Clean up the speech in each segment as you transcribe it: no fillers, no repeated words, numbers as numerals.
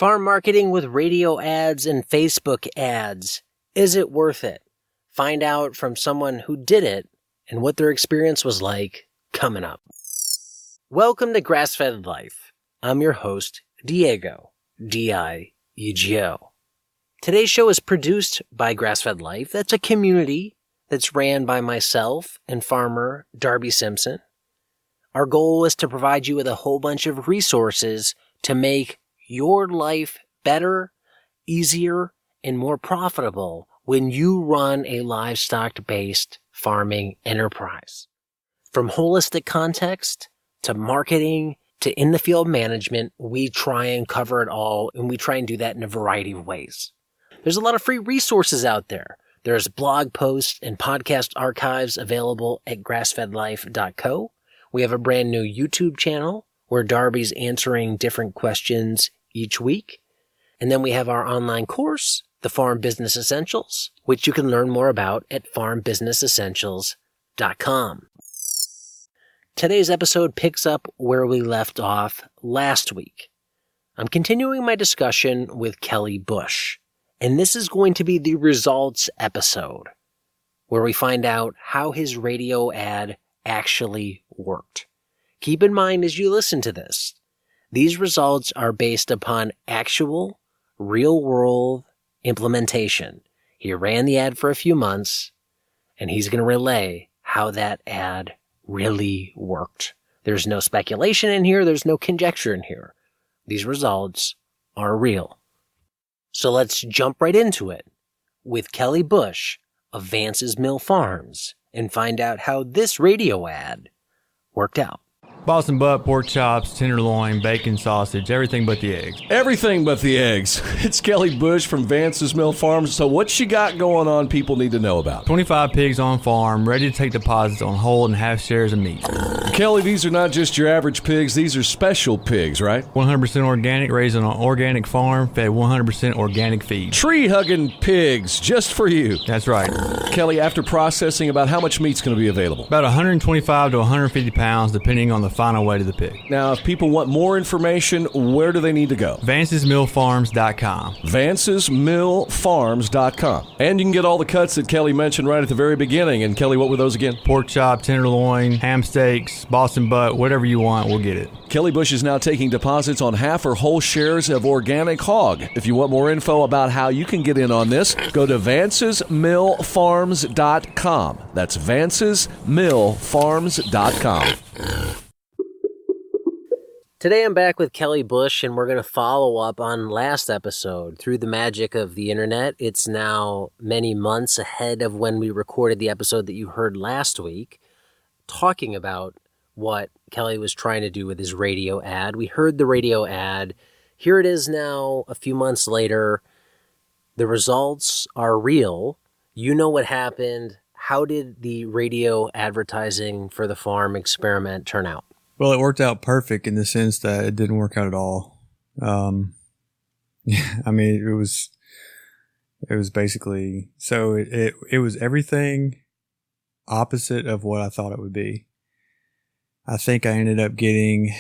Farm marketing with radio ads and Facebook ads. Is it worth it? Find out from someone who did it and what their experience was like coming up. Welcome to Grassfed Life. I'm your host, Diego, D-I-E-G-O. Today's show is produced by Grassfed Life. That's a community that's ran by myself and farmer Darby Simpson. Our goal is to provide you with a whole bunch of resources to make your life better, easier, and more profitable when you run a livestock-based farming enterprise. From holistic context to marketing to in-the-field management, we try and cover it all, and we try and do that in a variety of ways. There's a lot of free resources out there. There's blog posts and podcast archives available at grassfedlife.co. We have a brand new YouTube channel where Darby's answering different questions each week. And then we have our online course, The Farm Business Essentials, which you can learn more about at farmbusinessessentials.com. Today's episode picks up where we left off last week. I'm continuing my discussion with Kelly Bush, and this is going to be the results episode, where we find out how his radio ad actually worked. Keep in mind as you listen to this, these results are based upon actual, real-world implementation. He ran the ad for a few months, and he's going to relay how that ad really worked. There's no speculation in here. There's no conjecture in here. These results are real. So let's jump right into it with Kelly Bush of Vance's Mill Farms and find out how this radio ad worked out. Boston butt, pork chops, tenderloin, bacon, sausage, everything but the eggs. Everything but the eggs. It's Kelly Bush from Vance's Mill Farms. So what you got going on people need to know about? 25 pigs on farm, ready to take deposits on whole and half shares of meat. Kelly, these are not just your average pigs. These are special pigs, right? 100% organic, raised on an organic farm, fed 100% organic feed. Tree-hugging pigs, just for you. That's right. Kelly, after processing, about how much meat's going to be available? About 125 to 150 pounds, depending on the final weight of the pig. Now, if people want more information, where do they need to go? VancesMillFarms.com. VancesMillFarms.com. And you can get all the cuts that Kelly mentioned right at the very beginning. And Kelly, what were those again? Pork chop, tenderloin, ham steaks, Boston butt, whatever you want, we'll get it. Kelly Bush is now taking deposits on half or whole shares of organic hog. If you want more info about how you can get in on this, go to VancesMillFarms.com. That's VancesMillFarms.com. Today I'm back with Kelly Bush, and we're going to follow up on last episode. Through the magic of the internet, it's now many months ahead of when we recorded the episode that you heard last week, talking about what Kelly was trying to do with his radio ad. We heard the radio ad. Here it is now, a few months later. The results are real. You know what happened. How did the radio advertising for the farm experiment turn out? Well, it worked out perfect in the sense that it didn't work out at all. I mean, it was basically, so it was everything opposite of what I thought it would be. I think I ended up getting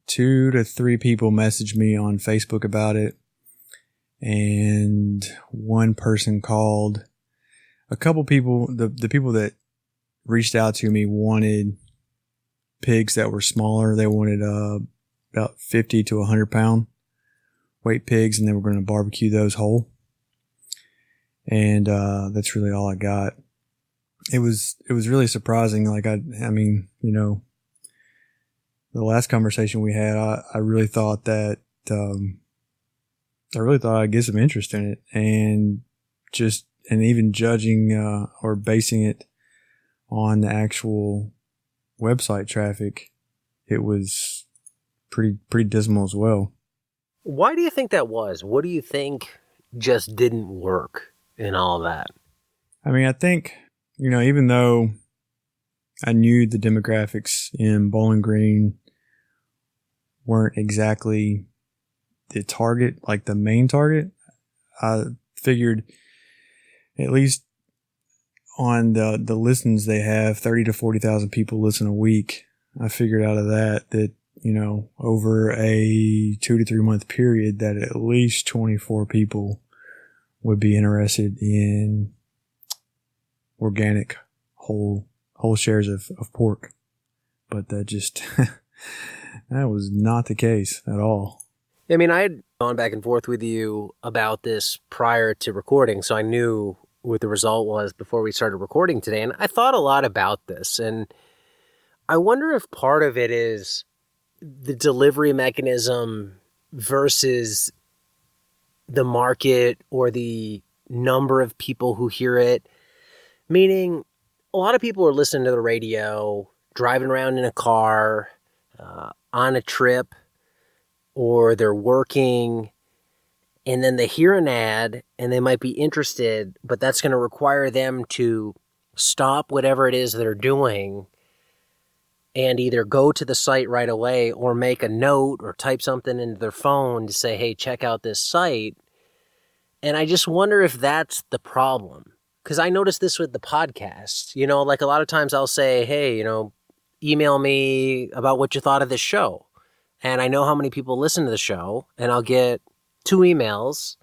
2 to 3 people message me on Facebook about it. And one person called. A couple people, the people that reached out to me wanted pigs that were smaller. They wanted about 50 to 100 pound weight pigs, and they were going to barbecue those whole. And that's really all I got. It was really surprising. Like I mean, you know, the last conversation we had, I really thought that I'd get some interest in it, and even judging or basing it on the actual website traffic, it was pretty dismal as well. Why do you think that was? What do you think just didn't work in all that? I mean, I think, you know, even though I knew the demographics in Bowling Green weren't exactly the target, like the main target, I figured at least on the listens they have, 30 to 40,000 people listen a week. I figured out of that, over a 2 to 3 month period that at least 24 people would be interested in organic whole shares of pork. But that just, that was not the case at all. I mean, I had gone back and forth with you about this prior to recording, so I knew what the result was before we started recording today. And I thought a lot about this, and I wonder if part of it is the delivery mechanism versus the market or the number of people who hear it. Meaning, a lot of people are listening to the radio, driving around in a car, on a trip, or they're working, and then they hear an ad and they might be interested, but that's going to require them to stop whatever it is they're doing and either go to the site right away or make a note or type something into their phone to say, hey, check out this site. And I just wonder if that's the problem. Because I noticed this with the podcast. Like a lot of times I'll say, hey, email me about what you thought of this show. And I know how many people listen to the show, and I'll get 2 emails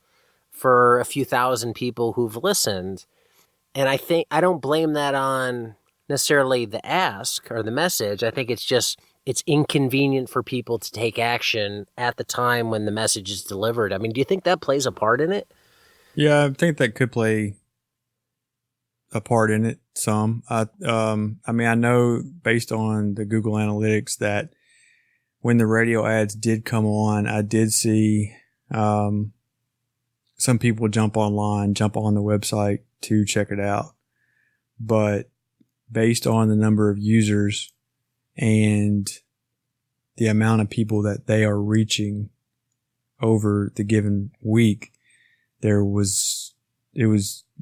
for a few thousand people who've listened. And I don't blame that on necessarily the ask or the message. I think it's inconvenient for people to take action at the time when the message is delivered. I mean, do you think that plays a part in it? Yeah, I think that could play a part in it some. I mean, I know based on the Google Analytics that when the radio ads did come on, I did see some people jump on the website to check it out. But based on the number of users and the amount of people that they are reaching over the given week, it was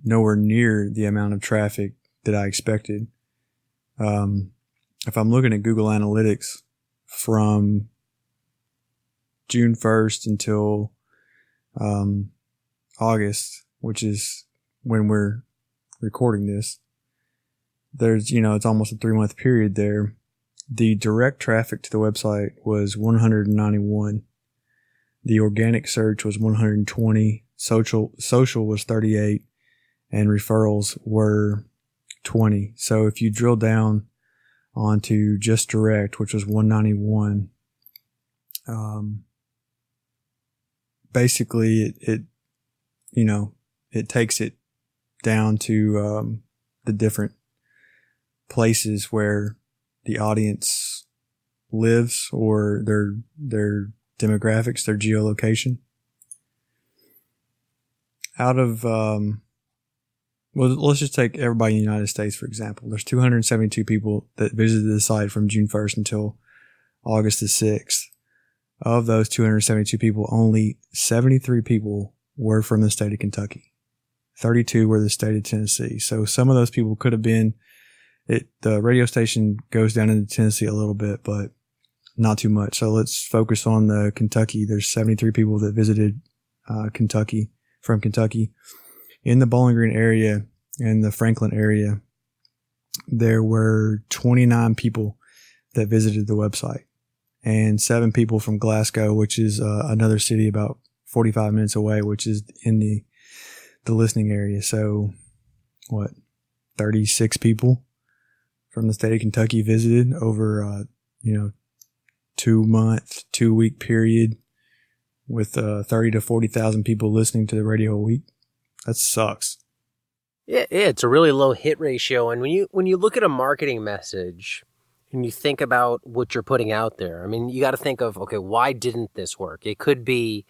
nowhere near the amount of traffic that I expected. If I'm looking at Google Analytics from June 1st until August, which is when we're recording this, there's, it's almost a 3-month period there. The direct traffic to the website was 191. The organic search was 120. Social was 38, and referrals were 20. So if you drill down onto just direct, which was 191, basically it takes it down to the different places where the audience lives or their demographics, their geolocation. Out of, let's just take everybody in the United States, for example. There's 272 people that visited the site from June 1st until August the 6th. Of those 272 people, only 73 people were from the state of Kentucky. 32 were the state of Tennessee. So some of those people could have been, the radio station goes down into Tennessee a little bit, but not too much. So let's focus on the Kentucky. There's 73 people that visited Kentucky. From Kentucky. In the Bowling Green area and the Franklin area, there were 29 people that visited the website, and 7 people from Glasgow, which is another city about 45 minutes away, which is in the listening area. So 36 people from the state of Kentucky visited over 2-week period, with 30 to 40,000 people listening to the radio a week. That sucks. Yeah, it's a really low hit ratio. And when you look at a marketing message and you think about what you're putting out there, I mean, you got to think of, okay, why didn't this work? It could be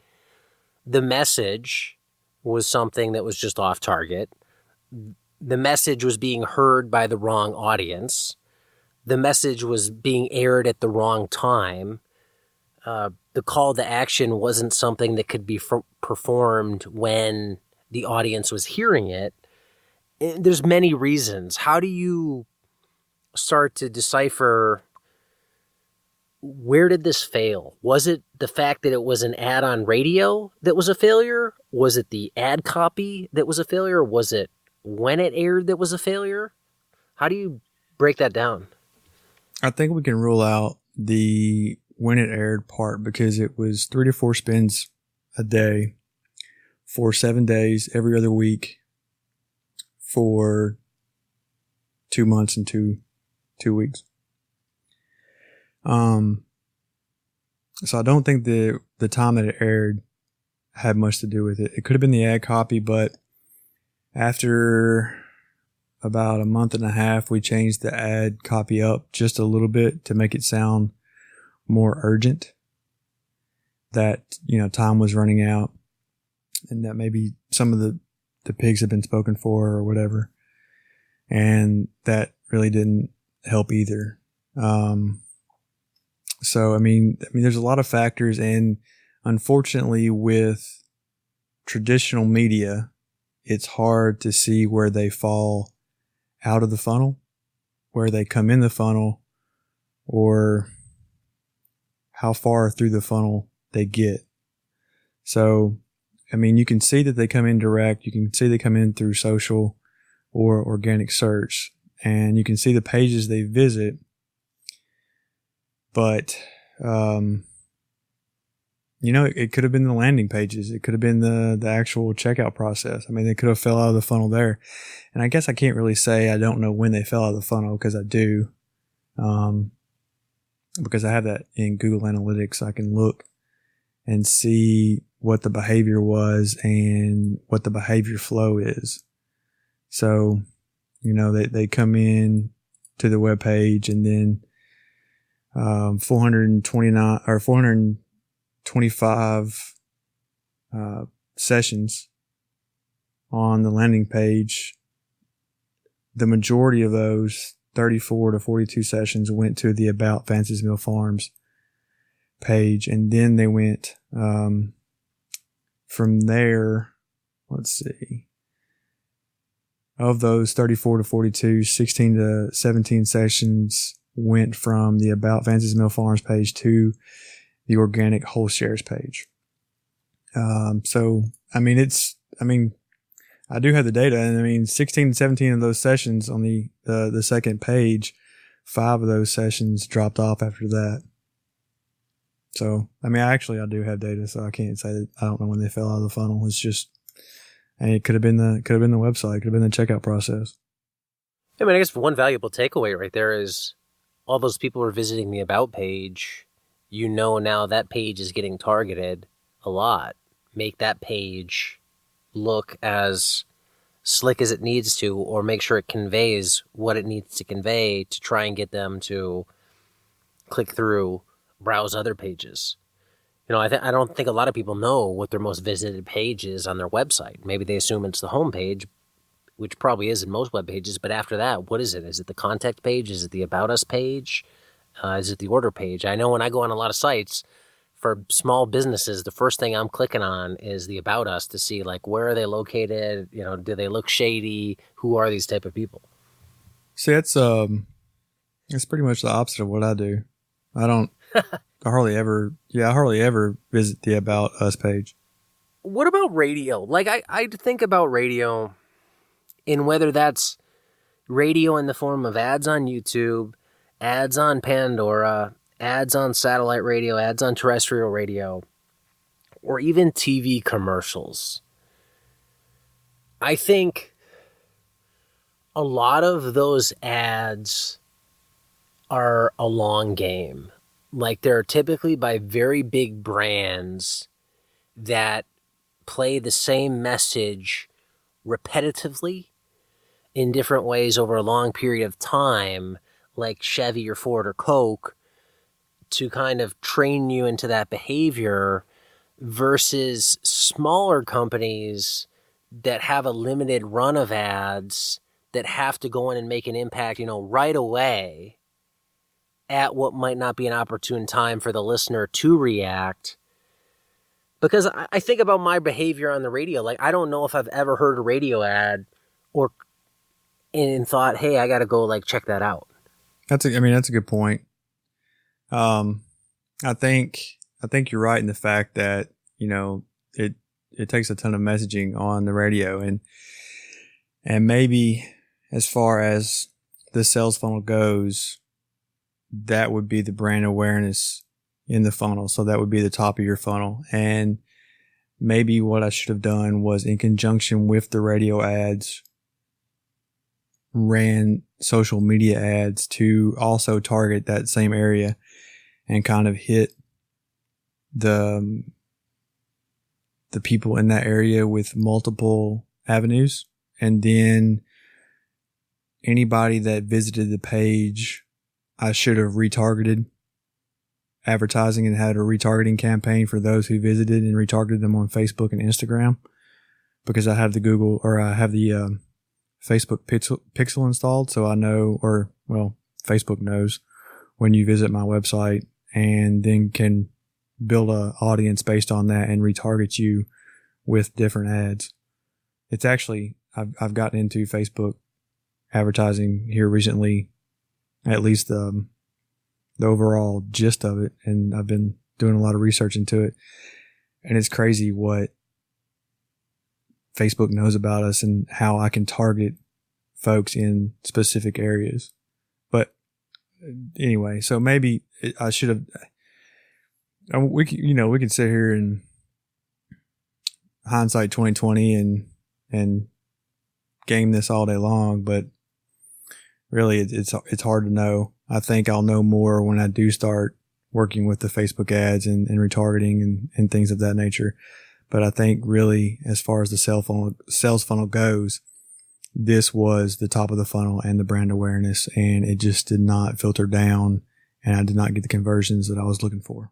the message was something that was just off target. The message was being heard by the wrong audience. The message was being aired at the wrong time. The call to action wasn't something that could be performed when the audience was hearing it. And there's many reasons. How do you start to decipher, where did this fail? Was it the fact that it was an ad on radio that was a failure? Was it the ad copy that was a failure? Was it when it aired that was a failure? How do you break that down? I think we can rule out the when it aired, part because it was 3 to 4 spins a day for 7 days every other week for 2 months and two weeks. So I don't think the time that it aired had much to do with it. It could have been the ad copy, but after about a month and a half, we changed the ad copy up just a little bit to make it sound more urgent, that, time was running out and that maybe some of the pigs had been spoken for or whatever. And that really didn't help either. So, I mean, there's a lot of factors, and unfortunately with traditional media, it's hard to see where they fall out of the funnel, where they come in the funnel, or how far through the funnel they get. So, I mean, you can see that they come in direct. You can see they come in through social or organic search, and you can see the pages they visit. But, it could have been the landing pages. It could have been the actual checkout process. I mean, they could have fell out of the funnel there. And I guess I can't really say I don't know when they fell out of the funnel, because I do. Because I have that in Google Analytics. I can look and see what the behavior was and what the behavior flow is. So, they come in to the web page, and then 429 or 425 sessions on the landing page. The majority of those 34 to 42 sessions went to the About Fancy's Mill Farms page, and then they went from there. Let's see. Of those 34 to 42, 16 to 17 sessions went from the About Fancy's Mill Farms page to the Organic Whole Shares page. So, I do have the data, and 16 to 17 of those sessions on the second page, 5 of those sessions dropped off after that. So, I do have data, so I can't say that I don't know when they fell out of the funnel. It's just, it could have been the website, it could have been the checkout process. I guess one valuable takeaway right there is all those people who are visiting the About page, now that page is getting targeted a lot. Make that page look as slick as it needs to, or make sure it conveys what it needs to convey to try and get them to click through, browse other pages. I don't think a lot of people know what their most visited page is on their website. Maybe they assume it's the home page, which probably is in most web pages. But after that, what is it? Is it the contact page? Is it the About Us page? Is it the order page? I know when I go on a lot of sites for small businesses, the first thing I'm clicking on is the About Us to see, where are they located? Do they look shady? Who are these type of people? See, it's pretty much the opposite of what I do. I hardly ever visit the About Us page. What about radio? I think about radio, and whether that's radio in the form of ads on YouTube, ads on Pandora, ads on satellite radio, ads on terrestrial radio, or even TV commercials. I think a lot of those ads are a long game. They're typically by very big brands that play the same message repetitively in different ways over a long period of time, like Chevy or Ford or Coke, to kind of train you into that behavior, versus smaller companies that have a limited run of ads that have to go in and make an impact, right away at what might not be an opportune time for the listener to react. Because I think about my behavior on the radio. I don't know if I've ever heard a radio ad and thought, hey, I got to go check that out. That's a good point. I think you're right in the fact that, it takes a ton of messaging on the radio, and maybe as far as the sales funnel goes, that would be the brand awareness, in the funnel. So that would be the top of your funnel. And maybe what I should have done was, in conjunction with the radio ads, ran social media ads to also target that same area and kind of hit the people in that area with multiple avenues. And then anybody that visited the page, I should have retargeted advertising and had a retargeting campaign for those who visited, and retargeted them on Facebook and Instagram, because I have the Facebook pixel installed. So I know, Facebook knows when you visit my website, and then can build an audience based on that and retarget you with different ads. It's actually, I've gotten into Facebook advertising here recently, at least the overall gist of it. And I've been doing a lot of research into it, and it's crazy what Facebook knows about us and how I can target folks in specific areas. But anyway, so maybe I should have, we could sit here and hindsight 2020 and game this all day long, but really it's hard to know. I think I'll know more when I do start working with the Facebook ads and retargeting and things of that nature. But I think really, as far as the sales funnel goes, this was the top of the funnel and the brand awareness, and it just did not filter down, and I did not get the conversions that I was looking for.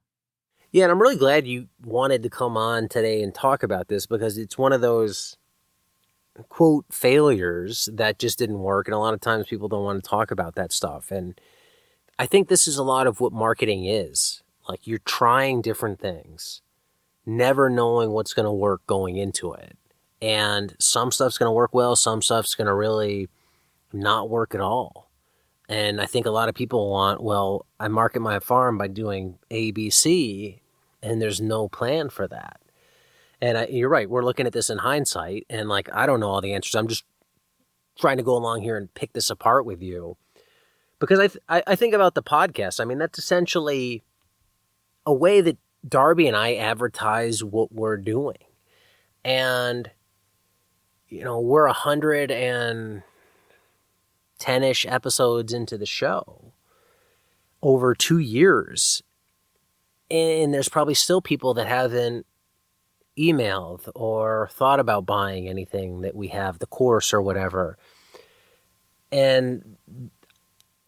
Yeah, and I'm really glad you wanted to come on today and talk about this, because it's one of those, quote, failures that just didn't work. And a lot of times people don't want to talk about that stuff. And I think this is a lot of what marketing is. Like, you're trying different things, never knowing what's going to work going into it. And some stuff's going to work well, some stuff's going to really not work at all. And I think a lot of people want, well, I market my farm by doing A, B, C, and there's no plan for that. And you're right, we're looking at this in hindsight, and like, I don't know all the answers. I'm just trying to go along here and pick this apart with you. Because I think about the podcast. I mean, that's essentially a way that Darby and I advertise what we're doing. And, we're 110-ish episodes into the show over 2 years. And there's probably still people that haven't emailed or thought about buying anything that we have, the course or whatever. And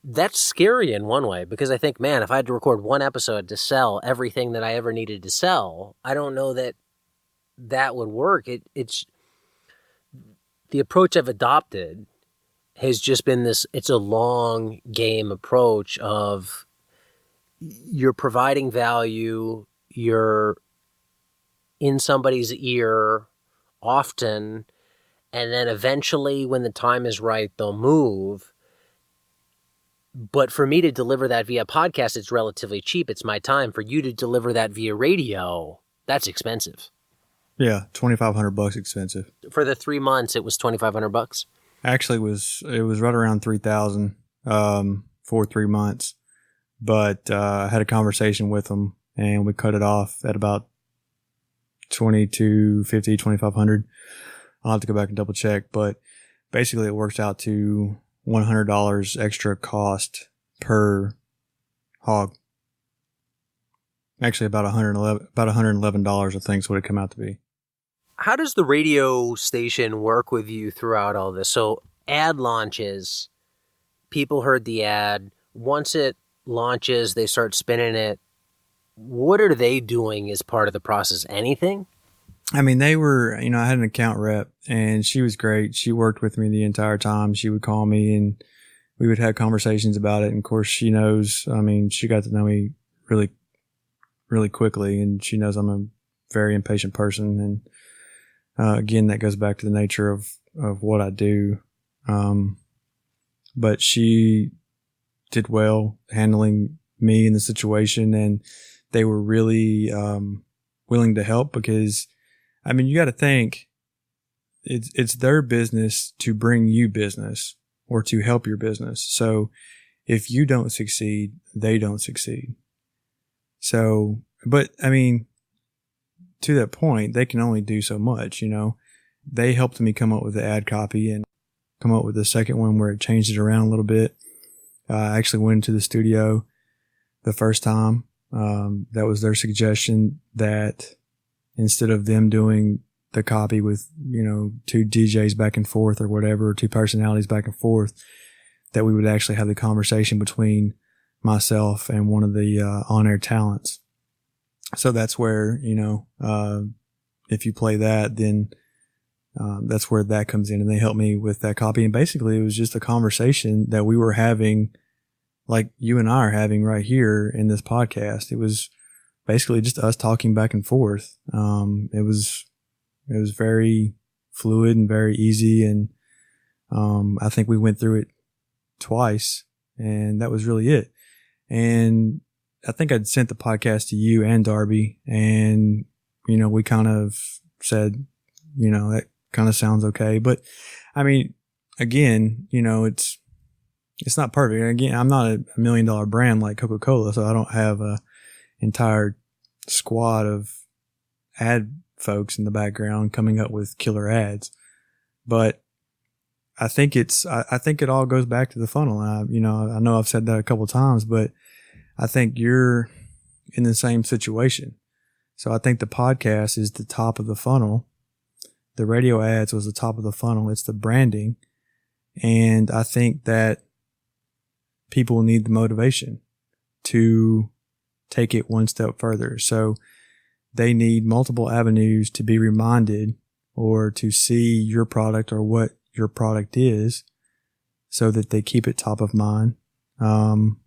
that's scary in one way, because I think, man, if I had to record one episode to sell everything that I ever needed to sell, I don't know that would work. It's the approach I've adopted has just been this, it's a long game approach of you're providing value, you're in somebody's ear often, and then eventually when the time is right, they'll move. But for me to deliver that via podcast, it's relatively cheap. It's my time. For you to deliver that via radio, that's expensive. Yeah, $2,500 expensive. For the 3 months, it was $2,500. Actually, it was right around $3,000 for 3 months. But I had a conversation with them, and we cut it off at about $2,250, $2,500. I'll have to go back and double check, but basically it works out to $100 extra cost per hog. Actually, about $111, I think, is what it come out to be. How does the radio station work with you throughout all this? So ad launches, people heard the ad. Once it launches, they start spinning it. What are they doing as part of the process? Anything? I mean, they were, I had an account rep, and she was great. She worked with me the entire time. She would call me, and we would have conversations about it. And of course, she knows, she got to know me really, really quickly, and she knows I'm a very impatient person. And again, that goes back to the nature of what I do. But she did well handling me in the situation, and they were really willing to help, because you got to think it's their business to bring you business or to help your business. So if you don't succeed, they don't succeed. So, but I mean, to that point, they can only do so much, They helped me come up with the ad copy and come up with the second one where it changed it around a little bit. I actually went into the studio the first time. That was their suggestion, that instead of them doing the copy with, two DJs back and forth or whatever, or two personalities back and forth, that we would actually have the conversation between myself and one of the on-air talents. So that's where, if you play that, then that's where that comes in, and they helped me with that copy. And basically it was just a conversation that we were having, like you and I are having right here in this podcast. It was basically just us talking back and forth. It was very fluid and very easy. And I think we went through it twice, and that was really it. And I think I'd sent the podcast to you and Darby, and, we kind of said, that kind of sounds okay. But I mean, again, it's not perfect. Again, I'm not a $1 million brand like Coca-Cola, so I don't have a entire squad of ad folks in the background coming up with killer ads. But I think I think it all goes back to the funnel. I know I've said that a couple of times, but I think you're in the same situation. So I think the podcast is the top of the funnel. The radio ads was the top of the funnel. It's the branding. And I think that people need the motivation to take it one step further. So they need multiple avenues to be reminded or to see your product or what your product is, so that they keep it top of mind. And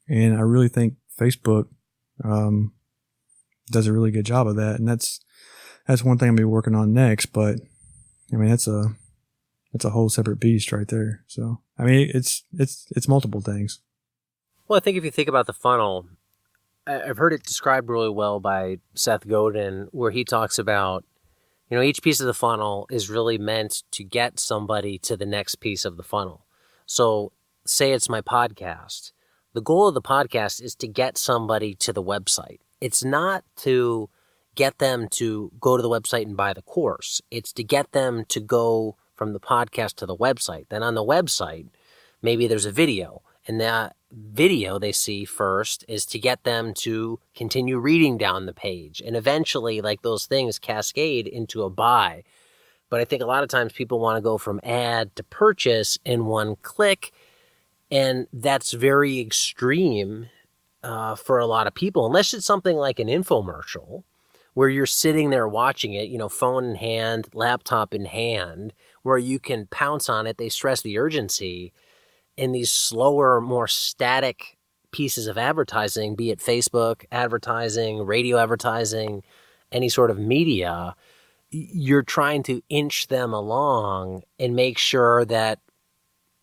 I really think Facebook does a really good job of that. And that's one thing I'll be working on next. But I mean, that's a whole separate beast right there. So, I mean, it's multiple things. Well, I think if you think about the funnel, I've heard it described really well by Seth Godin, where he talks about, each piece of the funnel is really meant to get somebody to the next piece of the funnel. So say it's my podcast. The goal of the podcast is to get somebody to the website. It's not to get them to go to the website and buy the course. It's to get them to go from the podcast to the website. Then on the website, maybe there's a video, and that video they see first is to get them to continue reading down the page. And eventually, like, those things cascade into a buy. But I think a lot of times people want to go from ad to purchase in one click. And that's very extreme for a lot of people, unless it's something like an infomercial where you're sitting there watching it, phone in hand, laptop in hand, where you can pounce on it. They stress the urgency. In these slower, more static pieces of advertising, be it Facebook advertising, radio advertising, any sort of media, you're trying to inch them along and make sure that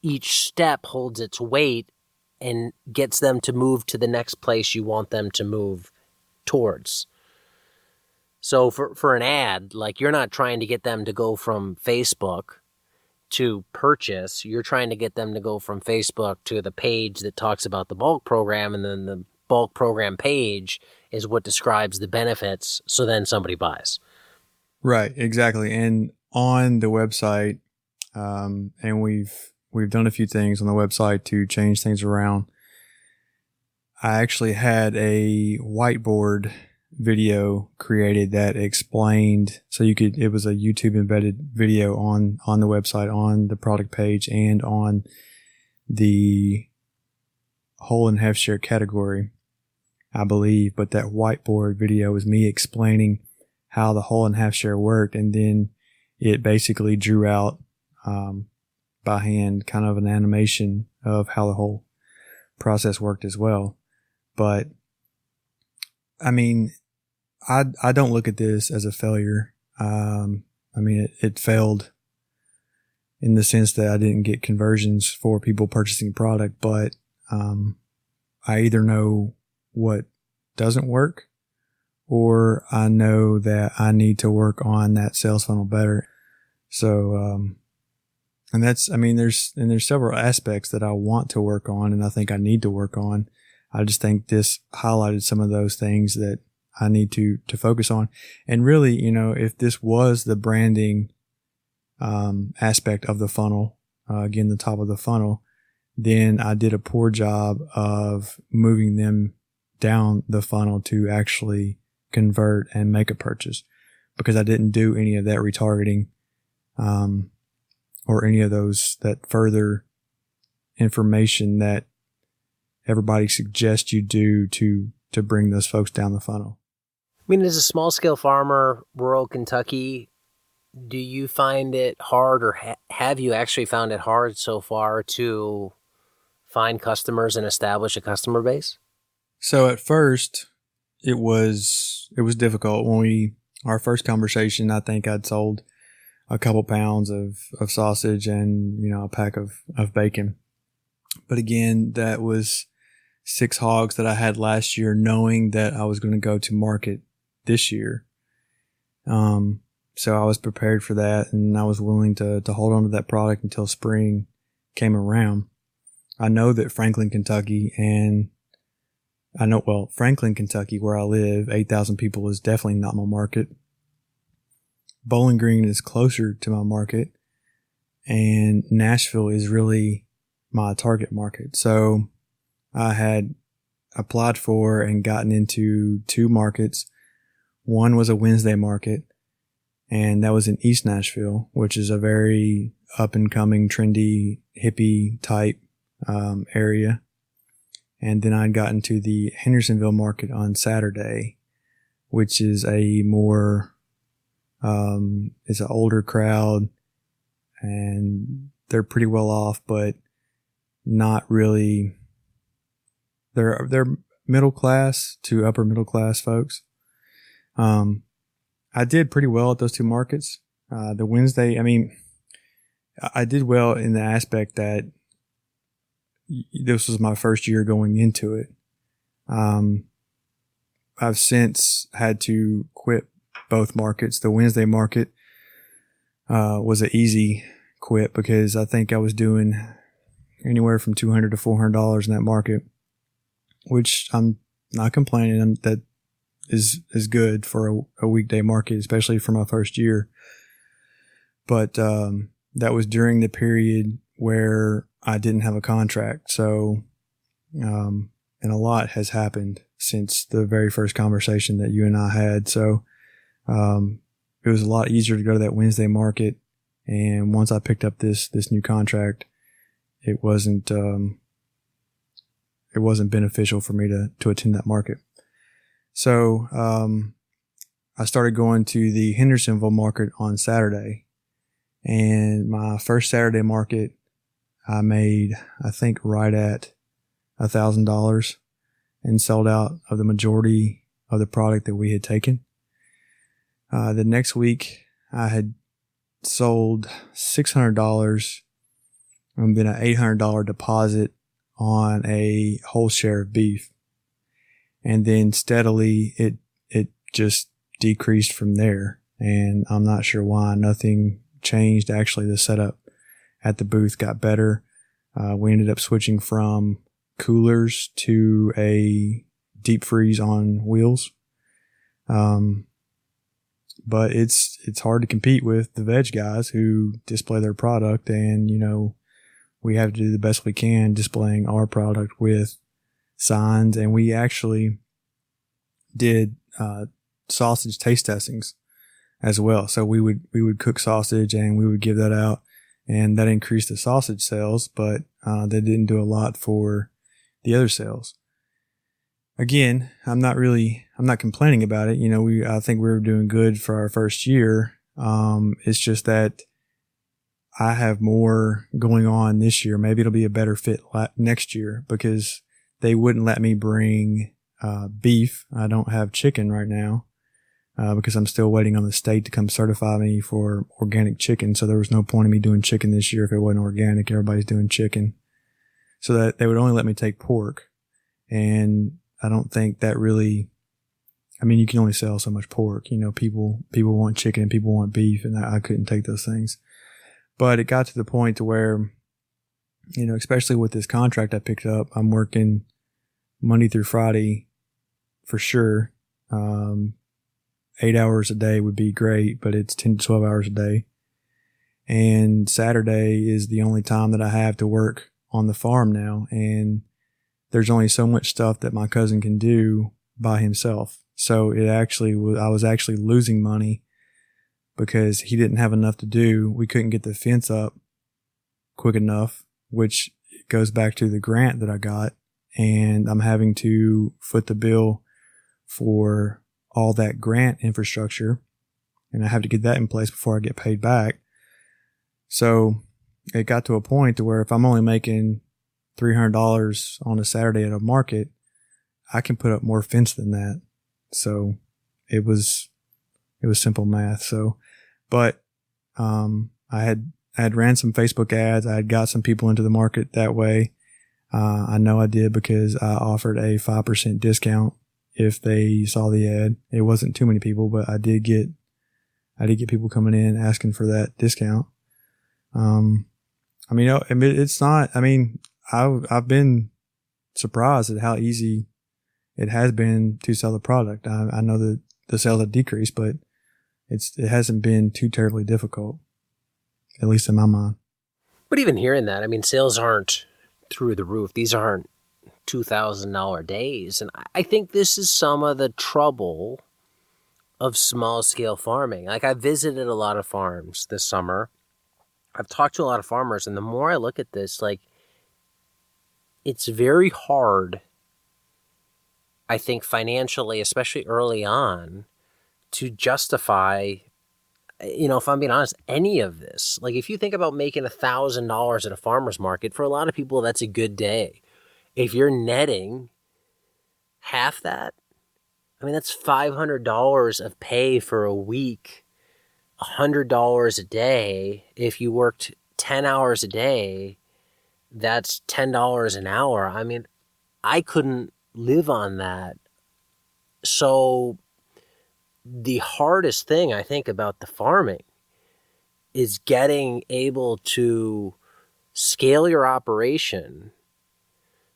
each step holds its weight and gets them to move to the next place you want them to move towards. So for an ad, like, you're not trying to get them to go from Facebook to purchase. You're trying to get them to go from Facebook to the page that talks about the bulk program, and then the bulk program page is what describes the benefits, so then somebody buys. Right, exactly. And on the website, and we've done a few things on the website to change things around. I actually had a whiteboard video created that explained, so it was a YouTube embedded video on the website, on the product page, and on the whole and half share category, I believe. But that whiteboard video was me explaining how the whole and half share worked, and then it basically drew out by hand kind of an animation of how the whole process worked as well. But I mean, I don't look at this as a failure. I mean, it failed in the sense that I didn't get conversions for people purchasing product, but I either know what doesn't work, or I know that I need to work on that sales funnel better. So, and that's, I mean, there's several aspects that I want to work on, and I think I need to work on. I just think this highlighted some of those things that I need to focus on. And really, if this was the branding aspect of the funnel, again, the top of the funnel, then I did a poor job of moving them down the funnel to actually convert and make a purchase, because I didn't do any of that retargeting, or any of that further information that everybody suggests you do to bring those folks down the funnel. I mean, as a small scale farmer, rural Kentucky, do you find it hard, or have you actually found it hard so far to find customers and establish a customer base? So at first it was difficult. When our first conversation, I think I'd sold a couple pounds of sausage and, a pack of bacon. But again, that was 6 hogs that I had last year, knowing that I was going to go to market this year. So I was prepared for that, and I was willing to hold on to that product until spring came around. I know that Franklin, Kentucky, where I live, 8,000 people is definitely not my market. Bowling Green is closer to my market, and Nashville is really my target market. So I had applied for and gotten into 2 markets. One was a Wednesday market, and that was in East Nashville, which is a very up and coming, trendy, hippie type area. And then I'd gotten to the Hendersonville market on Saturday, which is a more, it's an older crowd, and they're pretty well off, but not really. They're middle class to upper middle class folks. I did pretty well at those 2 markets. The Wednesday, I did well in the aspect that this was my first year going into it. I've since had to quit both markets. The Wednesday market was an easy quit, because I think I was doing anywhere from $200 to $400 in that market, which I'm not complaining. That is good for a weekday market, especially for my first year. But that was during the period where I didn't have a contract. So, and a lot has happened since the very first conversation that you and I had. So, it was a lot easier to go to that Wednesday market. And once I picked up this new contract, it wasn't beneficial for me to attend that market. So, I started going to the Hendersonville market on Saturday, and my first Saturday market, I made, I think, right at $1,000 and sold out of the majority of the product that we had taken. The next week, I had sold $600 and then an $800 deposit on a whole share of beef. And then steadily it just decreased from there. And I'm not sure why. Nothing changed. Actually, the setup at the booth got better. We ended up switching from coolers to a deep freeze on wheels. But it's hard to compete with the veg guys who display their product, and, we have to do the best we can displaying our product with signs. And we actually did, sausage taste testings as well. So we would cook sausage and we would give that out, and that increased the sausage sales, but, that didn't do a lot for the other sales. Again, I'm not complaining about it. I think we were doing good for our first year. It's just that I have more going on this year. Maybe it'll be a better fit next year, because they wouldn't let me bring, beef. I don't have chicken right now, because I'm still waiting on the state to come certify me for organic chicken. So there was no point in me doing chicken this year if it wasn't organic. Everybody's doing chicken. So that they would only let me take pork. And I don't think that really, you can only sell so much pork. People want chicken and people want beef, and I couldn't take those things. But it got to the point to where, especially with this contract I picked up, I'm working Monday through Friday for sure. 8 hours a day would be great, but it's 10 to 12 hours a day. And Saturday is the only time that I have to work on the farm now. And there's only so much stuff that my cousin can do by himself. So I was actually losing money because he didn't have enough to do. We couldn't get the fence up quick enough, which goes back to the grant that I got. And I'm having to foot the bill for all that grant infrastructure. And I have to get that in place before I get paid back. So it got to a point to where if I'm only making $300 on a Saturday at a market, I can put up more fence than that. So it was simple math. So, but, I had ran some Facebook ads. I had got some people into the market that way. I know I did because I offered a 5% discount if they saw the ad. It wasn't too many people, but I did get people coming in asking for that discount. It's not, I've been surprised at how easy it has been to sell the product. I know that the sales have decreased, but it hasn't been too terribly difficult, at least in my mind. But even hearing that, sales aren't through the roof. These aren't $2,000 days. And I think this is some of the trouble of small scale farming. Like, I visited a lot of farms this summer. I've talked to a lot of farmers, and the more I look at this, like, it's very hard, I think, financially, especially early on, to justify, if I'm being honest, any of this. Like, if you think about making $1,000 at a farmer's market, for a lot of people, that's a good day. If you're netting half that, that's $500 of pay for a week, $100 a day. If you worked 10 hours a day, that's $10 an hour. I couldn't live on that. So the hardest thing I think about the farming is getting able to scale your operation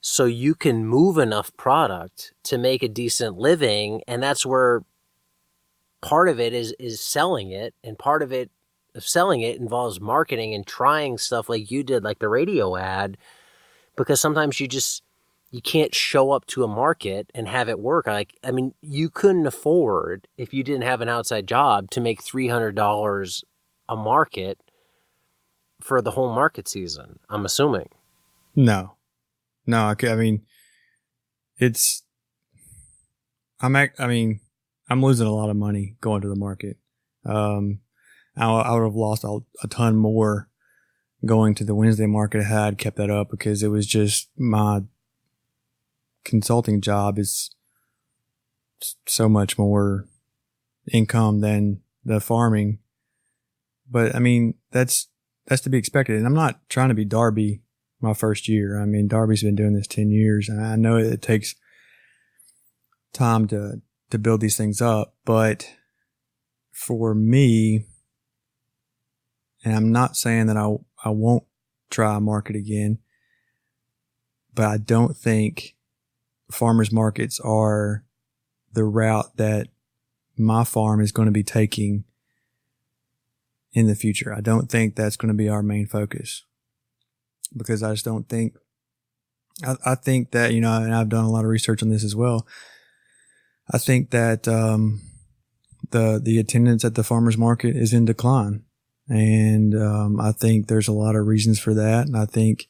so you can move enough product to make a decent living. And that's where part of it is selling it. And part of selling it involves marketing and trying stuff like you did, like the radio ad, because sometimes you can't show up to a market and have it work. You couldn't afford, if you didn't have an outside job, to make $300 a market for the whole market season, I'm assuming. No, I'm losing a lot of money going to the market. I would have lost a ton more going to the Wednesday market had I kept that up, because it was just my consulting job is so much more income than the farming. But that's to be expected. And I'm not trying to be Darby my first year. Darby's been doing this 10 years, and I know it takes time to build these things up. But for me, and I'm not saying that I won't try a market again, but I don't think farmers markets are the route that my farm is going to be taking in the future. I don't think that's going to be our main focus, because I just don't think, I think that, and I've done a lot of research on this as well. I think that, the attendance at the farmers market is in decline. And, I think there's a lot of reasons for that. And I think,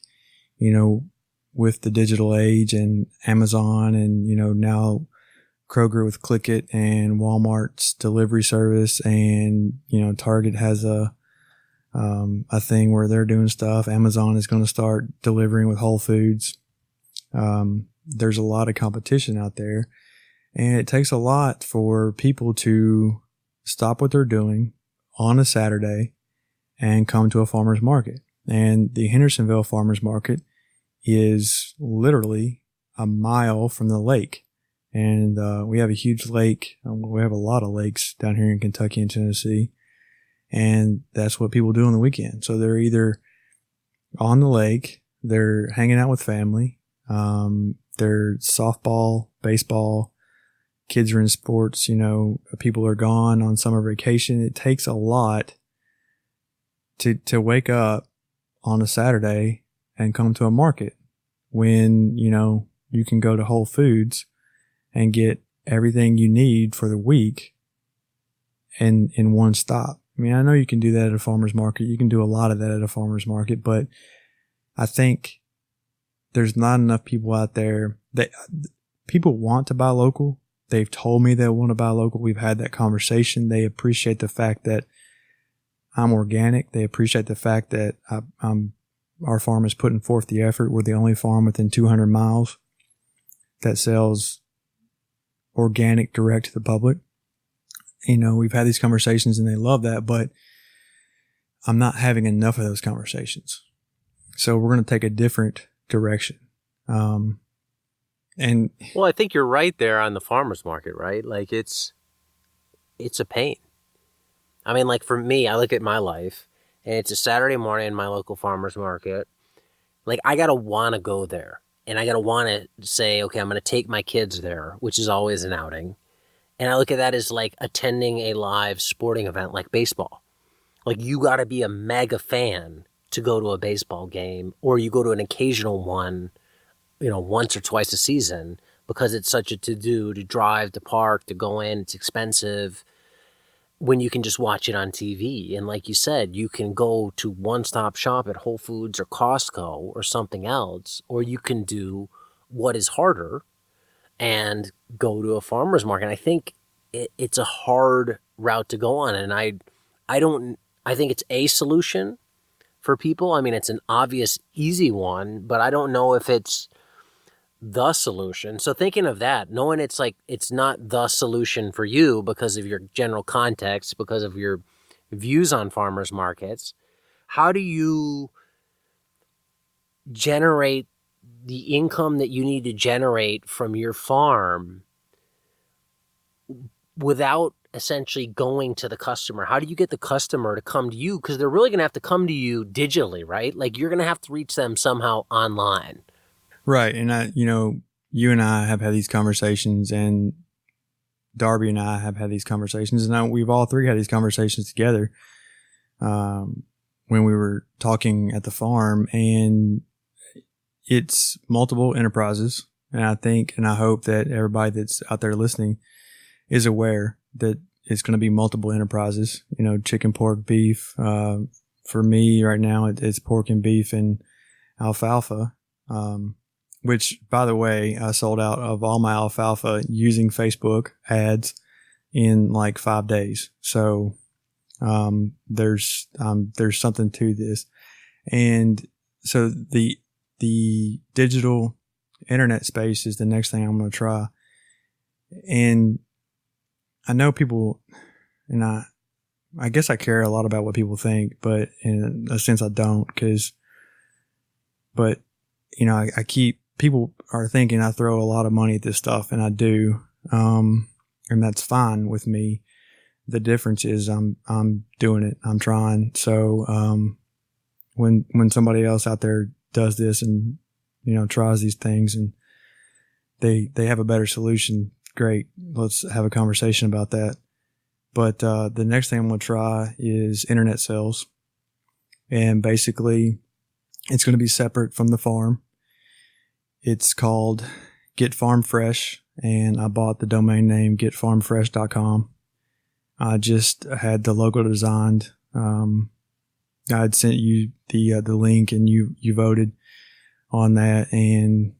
with the digital age and Amazon and, now Kroger with Click It and Walmart's delivery service, and, Target has a thing where they're doing stuff. Amazon is going to start delivering with Whole Foods. There's a lot of competition out there, and it takes a lot for people to stop what they're doing on a Saturday and come to a farmer's market. And the Hendersonville Farmer's Market is literally a mile from the lake. And we have a huge lake. We have a lot of lakes down here in Kentucky and Tennessee. And that's what people do on the weekend. So they're either on the lake, they're hanging out with family, There's softball, baseball, kids are in sports, people are gone on summer vacation. It takes a lot to wake up on a Saturday and come to a market when, you can go to Whole Foods and get everything you need for the week in one stop. I mean, I know you can do that at a farmer's market. You can do a lot of that at a farmer's market, but I think there's not enough people out there that people want to buy local. They've told me they want to buy local. We've had that conversation. They appreciate the fact that I'm organic. They appreciate the fact that our farm is putting forth the effort. We're the only farm within 200 miles that sells organic direct to the public. We've had these conversations and they love that, but I'm not having enough of those conversations. So we're going to take a different direction. Well, I think you're right there on the farmer's market, right? Like it's a pain. I mean, like for me, I look at my life and it's a Saturday morning in my local farmer's market. Like I got to want to go there and I got to want to say, okay, I'm going to take my kids there, which is always an outing. And I look at that as like attending a live sporting event like baseball. Like you got to be a mega fan to go to a baseball game, or you go to an occasional one, once or twice a season, because it's such a to-do to drive to park, to go in. It's expensive when you can just watch it on TV. And like you said, you can go to one-stop shop at Whole Foods or Costco or something else, or you can do what is harder and go to a farmer's market. I think it's a hard route to go on, and I think it's a solution for people. I mean, it's an obvious, easy one, but I don't know if it's the solution. So thinking of that, knowing it's like it's not the solution for you because of your general context, because of your views on farmers markets, how do you generate the income that you need to generate from your farm without essentially going to the customer? How do you get the customer to come to you? Because they're really going to have to come to you digitally, right? Like you're going to have to reach them somehow online. Right. And you and I have had these conversations, and Darby and I have had these conversations, and we've all three had these conversations together when we were talking at the farm. And it's multiple enterprises. And I think, and I hope that everybody that's out there listening is aware that it's going to be multiple enterprises, chicken, pork, beef. For me right now, it's pork and beef and alfalfa. Which, by the way, I sold out of all my alfalfa using Facebook ads in like 5 days. So, there's something to this. And so the digital internet space is the next thing I'm going to try. And I know people, and I guess I care a lot about what people think, but in a sense I don't, people are thinking I throw a lot of money at this stuff, and I do. And that's fine with me. The difference is I'm doing it. I'm trying. So, when somebody else out there does this and, tries these things and they have a better solution, great. Let's have a conversation about that. But, the next thing I'm going to try is internet sales. And basically it's going to be separate from the farm. It's called Get Farm Fresh, and I bought the domain name getfarmfresh.com. I just had the logo designed. I had sent you the link, and you voted on that, and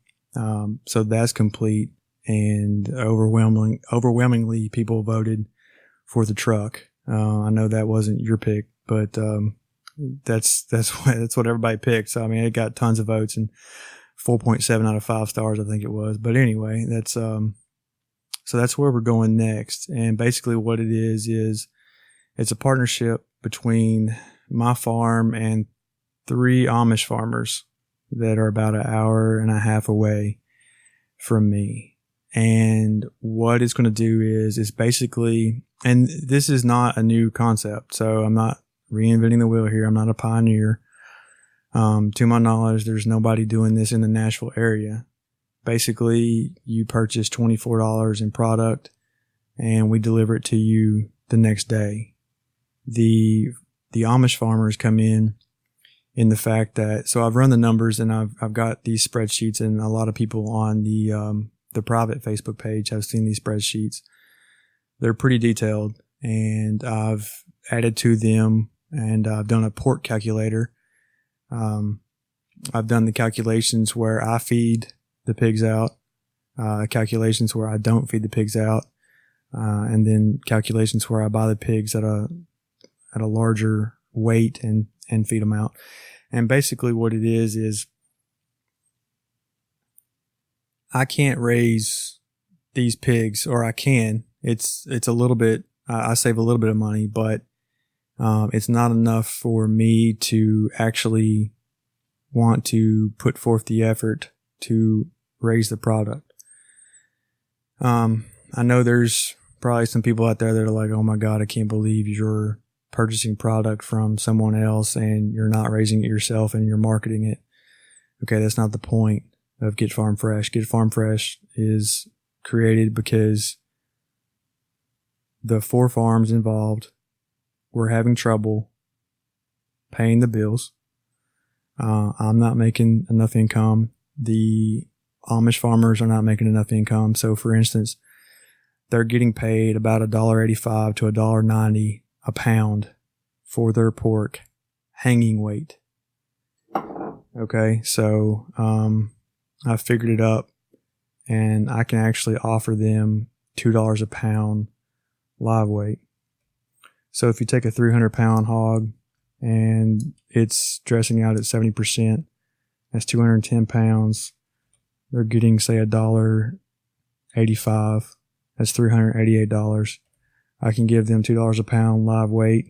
so that's complete. And overwhelmingly, people voted for the truck. I know that wasn't your pick, but that's what everybody picked. So I mean, it got tons of votes and 4.7 out of 5 stars, I think it was. But anyway, so that's where we're going next. And basically what it is it's a partnership between my farm and 3 Amish farmers that are about an hour and a half away from me. And what it's going to do is basically, and this is not a new concept, so I'm not reinventing the wheel here. I'm not a pioneer. To my knowledge, there's nobody doing this in the Nashville area. Basically, you purchase $24 in product and we deliver it to you the next day. The Amish farmers come in the fact that, so I've run the numbers and I've got these spreadsheets, and a lot of people on the private Facebook page have seen these spreadsheets. They're pretty detailed, and I've added to them, and I've done a pork calculator. I've done the calculations where I feed the pigs out, calculations where I don't feed the pigs out, and then calculations where I buy the pigs at a larger weight and feed them out. And basically what it is I can't raise these pigs, or I can. It's a little bit, I save a little bit of money, but it's not enough for me to actually want to put forth the effort to raise the product. I know there's probably some people out there that are like, oh my God, I can't believe you're purchasing product from someone else and you're not raising it yourself and you're marketing it. Okay, that's not the point of Get Farm Fresh. Get Farm Fresh is created because the 4 farms involved were having trouble paying the bills. I'm not making enough income. The Amish farmers are not making enough income. So for instance, they're getting paid about $1.85 to $1.90 a pound for their pork hanging weight. Okay. So, I figured it up, and I can actually offer them $2 a pound live weight. So if you take a 300 pound hog and it's dressing out at 70%, that's 210 pounds. They're getting, say, $1.85. That's $388. I can give them $2 a pound live weight.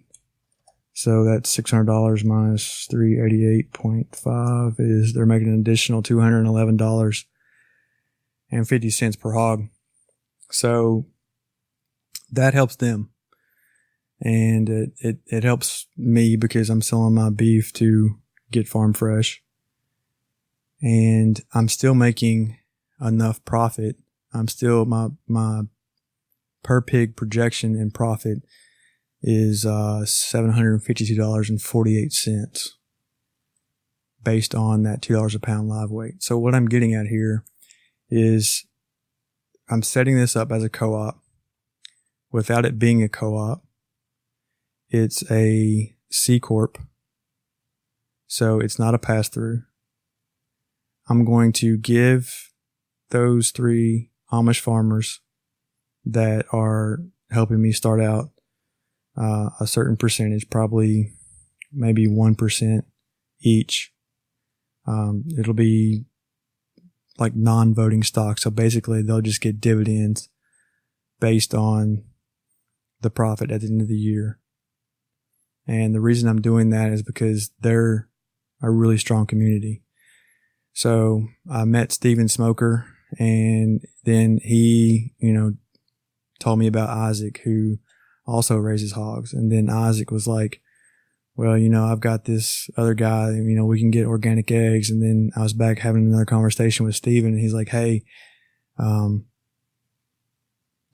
So that's $600 minus 388.5 is they're making an additional $211.50 per hog. So that helps them. And it helps me because I'm selling my beef to Get Farm Fresh. And I'm still making enough profit. I'm still, my per pig projection in profit is $752.48 based on that $2 a pound live weight. So what I'm getting at here is I'm setting this up as a co-op. Without it being a co-op, it's a C Corp. So it's not a pass-through. I'm going to give those 3 Amish farmers that are helping me start out a certain percentage, probably maybe 1% each. It'll be like non-voting stock. So basically they'll just get dividends based on the profit at the end of the year. And the reason I'm doing that is because they're a really strong community. So I met Steven Smoker, and then he, told me about Isaac, who also raises hogs. And then Isaac was like, well, I've got this other guy, we can get organic eggs. And then I was back having another conversation with Steven, and he's like, hey, did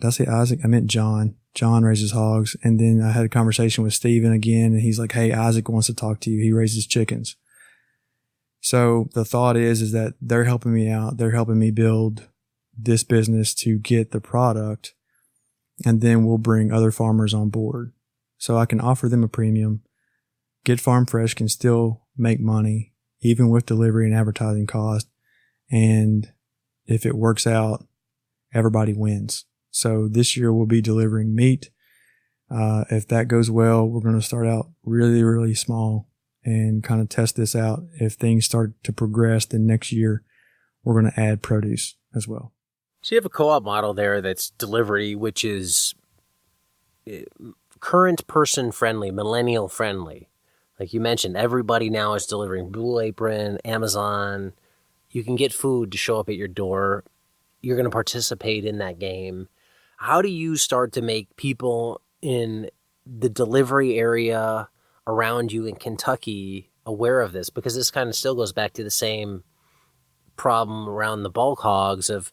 I say Isaac? I meant John. John raises hogs. And then I had a conversation with Steven again, and he's like, hey, Isaac wants to talk to you. He raises chickens. So the thought is that they're helping me out. They're helping me build this business to get the product, and then we'll bring other farmers on board. So I can offer them a premium. Get Farm Fresh can still make money, even with delivery and advertising cost. And if it works out, everybody wins. So this year we'll be delivering meat. If that goes well, we're going to start out really, really small and kind of test this out. If things start to progress, then next year we're going to add produce as well. So you have a co-op model there that's delivery, which is current person friendly, millennial friendly. Like you mentioned, everybody now is delivering Blue Apron, Amazon. You can get food to show up at your door. You're going to participate in that game. How do you start to make people in the delivery area around you in Kentucky aware of this? Because this kind of still goes back to the same problem around the bulk hogs of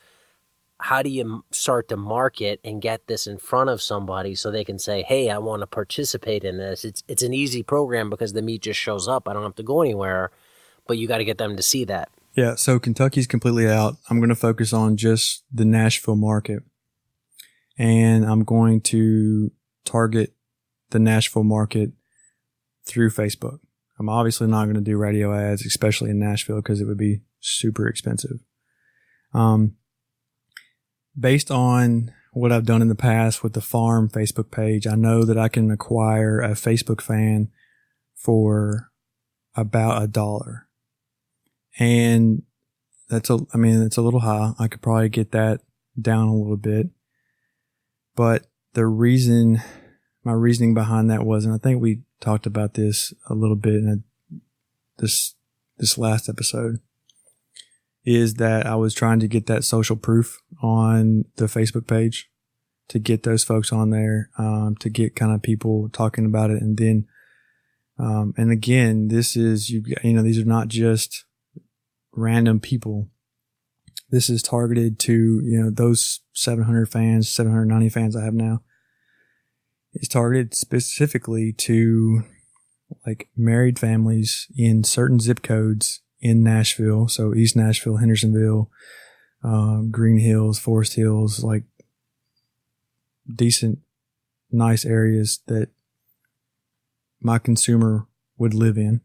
how do you start to market and get this in front of somebody so they can say, hey, I want to participate in this. It's an easy program because the meat just shows up. I don't have to go anywhere, but you got to get them to see that. Yeah, so Kentucky's completely out. I'm going to focus on just the Nashville market. And I'm going to target the Nashville market through Facebook. I'm obviously not going to do radio ads, especially in Nashville, because it would be super expensive. Based on what I've done in the past with the farm Facebook page, I know that I can acquire a Facebook fan for about $1. And it's a little high. I could probably get that down a little bit. But my reasoning behind that was, and I think we talked about this a little bit in this last episode, is that I was trying to get that social proof on the Facebook page, to get those folks on there, to get kind of people talking about it. And then, and again, these are not just random people. This is targeted to, those 790 fans I have now. It's targeted specifically to like married families in certain zip codes in Nashville. So East Nashville, Hendersonville, Green Hills, Forest Hills, like decent, nice areas that my consumer would live in.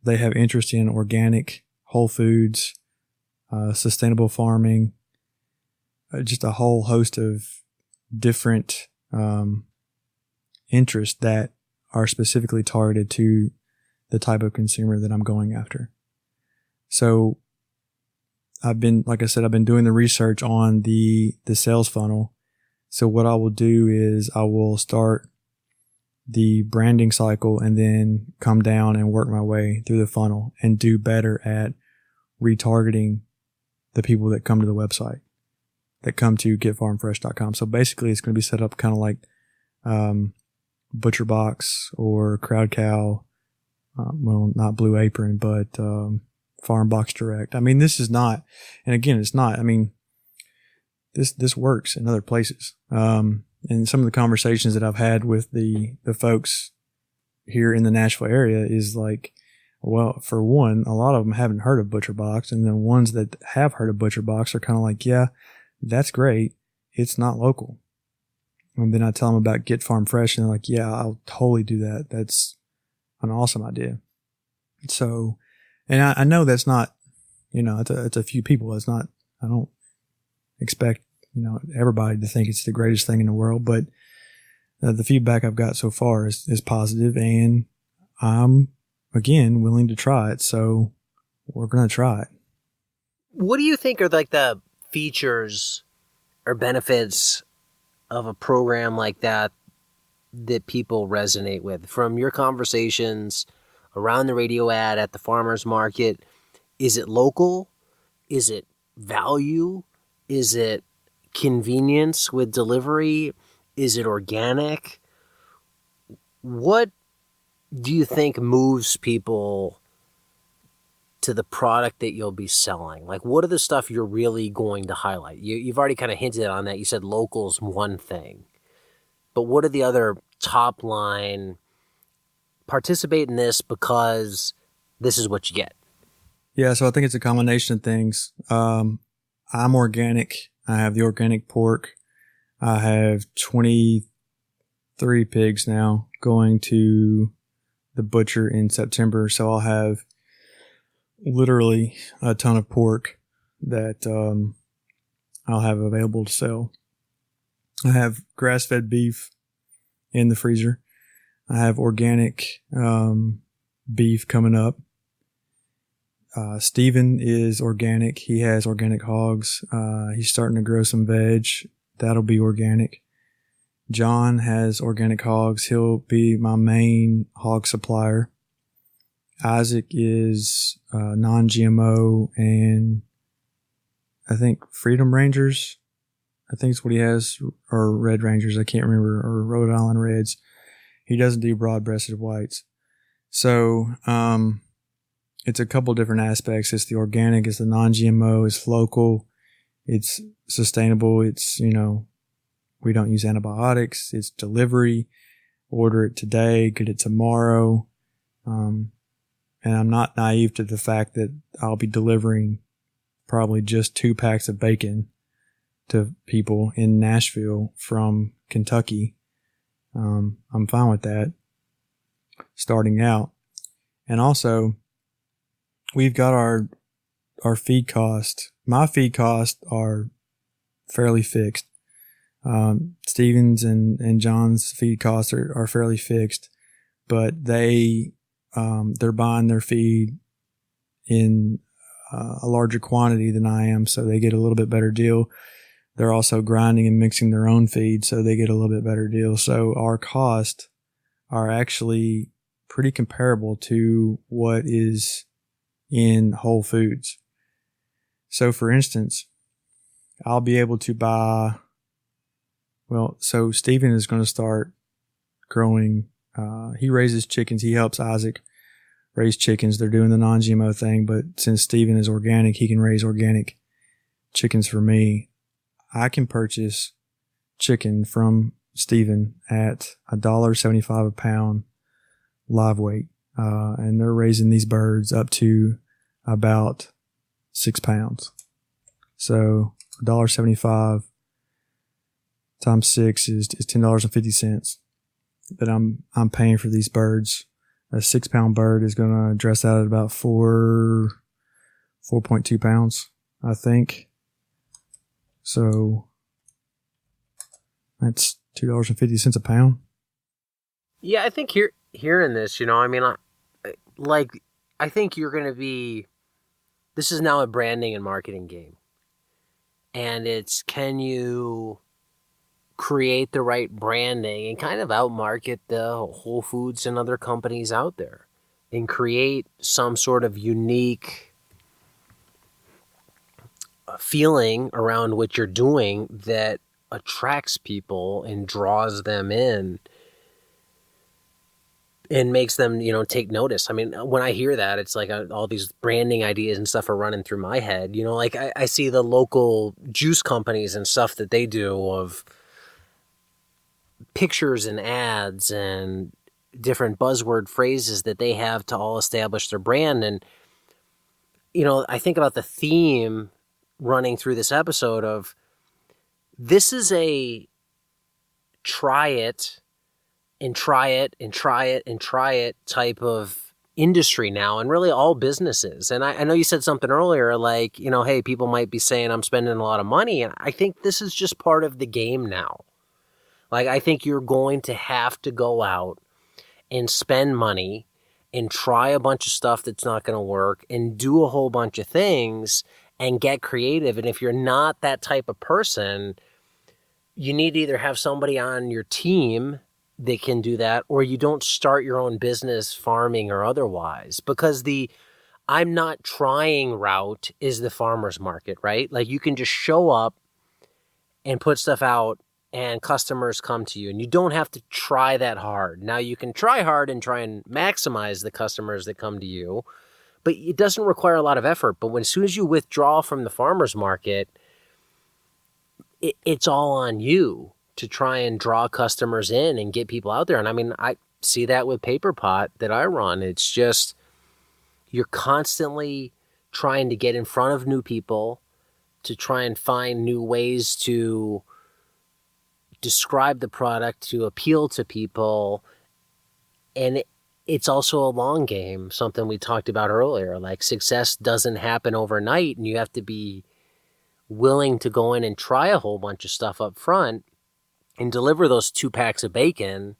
They have interest in organic, whole foods, sustainable farming, just a whole host of different interests that are specifically targeted to the type of consumer that I'm going after. So I've been doing the research on the sales funnel. So what I will do is I will start the branding cycle and then come down and work my way through the funnel and do better at retargeting the people that come to the website, that come to getfarmfresh.com. So basically it's going to be set up kind of like Butcher Box or Crowd Cow. Well, not Blue Apron, but Farm Box Direct. I mean, this is not, and again, it's not, I mean, this works in other places. And some of the conversations that I've had with the folks here in the Nashville area is like, well, for one, a lot of them haven't heard of Butcher Box. And then ones that have heard of Butcher Box are kind of like, yeah, that's great. It's not local. And then I tell them about Get Farm Fresh and they're like, yeah, I'll totally do that. That's an awesome idea. So, and I know that's not, it's a few people. It's not, I don't expect, everybody to think it's the greatest thing in the world, but the feedback I've got so far is positive, and I'm, again, willing to try it. So we're going to try it. What do you think are like the features or benefits of a program like that people resonate with? From your conversations around the radio ad at the farmer's market, is it local? Is it value? Is it convenience with delivery? Is it organic? What do you think moves people to the product that you'll be selling? Like, what are the stuff you're really going to highlight? You've already kind of hinted on that. You said local's one thing. But what are the other top line, participate in this because this is what you get? Yeah, so I think it's a combination of things. I'm organic. I have the organic pork. I have 23 pigs now going to the butcher in September. So I'll have literally a ton of pork that I'll have available to sell. I have grass-fed beef in the freezer. I have organic beef coming up. Steven is organic. He has organic hogs. He's starting to grow some veg. That'll be organic. John has organic hogs. He'll be my main hog supplier. Isaac is non-GMO, and I think Freedom Rangers, I think it's what he has, or Red Rangers, I can't remember, or Rhode Island Reds. He doesn't do broad-breasted whites. So, it's a couple different aspects. It's the organic, it's the non-GMO, it's local, it's sustainable. It's, we don't use antibiotics. It's delivery. Order it today, get it tomorrow. And I'm not naive to the fact that I'll be delivering probably just 2 packs of bacon to people in Nashville from Kentucky. I'm fine with that starting out. And also, we've got our feed cost. My feed costs are fairly fixed. Steven's and John's feed costs are fairly fixed, but they're buying their feed in a larger quantity than I am, so they get a little bit better deal. They're also grinding and mixing their own feed, so they get a little bit better deal. So our costs are actually pretty comparable to what is in Whole Foods. So for instance, I'll be able to buy, so Steven is going to start growing. He raises chickens. He helps Isaac raise chickens. They're doing the non-GMO thing, but since Steven is organic, he can raise organic chickens for me. I can purchase chicken from Steven at $1.75 a pound live weight. And they're raising these birds up to about 6 pounds. So $1.75 times 6 is $10.50 that I'm paying for these birds. A 6 pound bird is going to dress out at about 4.2 pounds, I think. So that's $2.50 a pound. Yeah, I think hearing this, I think you're going to be, this is now a branding and marketing game. And it's, can you create the right branding and kind of outmarket the Whole Foods and other companies out there and create some sort of unique feeling around what you're doing that attracts people and draws them in and makes them, take notice. I mean, when I hear that, it's like all these branding ideas and stuff are running through my head. I see the local juice companies and stuff that they do of pictures and ads and different buzzword phrases that they have to all establish their brand. And, I think about the theme running through this episode of, this is a try it and try it and try it and try it type of industry now, and really all businesses. And I know you said something earlier, like, hey, people might be saying I'm spending a lot of money. And I think this is just part of the game now. Like, I think you're going to have to go out and spend money and try a bunch of stuff that's not going to work and do a whole bunch of things and get creative. And if you're not that type of person, you need to either have somebody on your team that can do that, or you don't start your own business, farming or otherwise, because the I'm not trying route is the farmer's market, right? Like, you can just show up and put stuff out and customers come to you, and you don't have to try that hard. Now, you can try hard and try and maximize the customers that come to you, but it doesn't require a lot of effort. But as soon as you withdraw from the farmer's market, it's all on you to try and draw customers in and get people out there. And I mean, I see that with Paper Pot that I run. It's just, you're constantly trying to get in front of new people, to try and find new ways to describe the product, to appeal to people. And it's also a long game, something we talked about earlier. Like, success doesn't happen overnight, and you have to be willing to go in and try a whole bunch of stuff up front and deliver those 2 packs of bacon.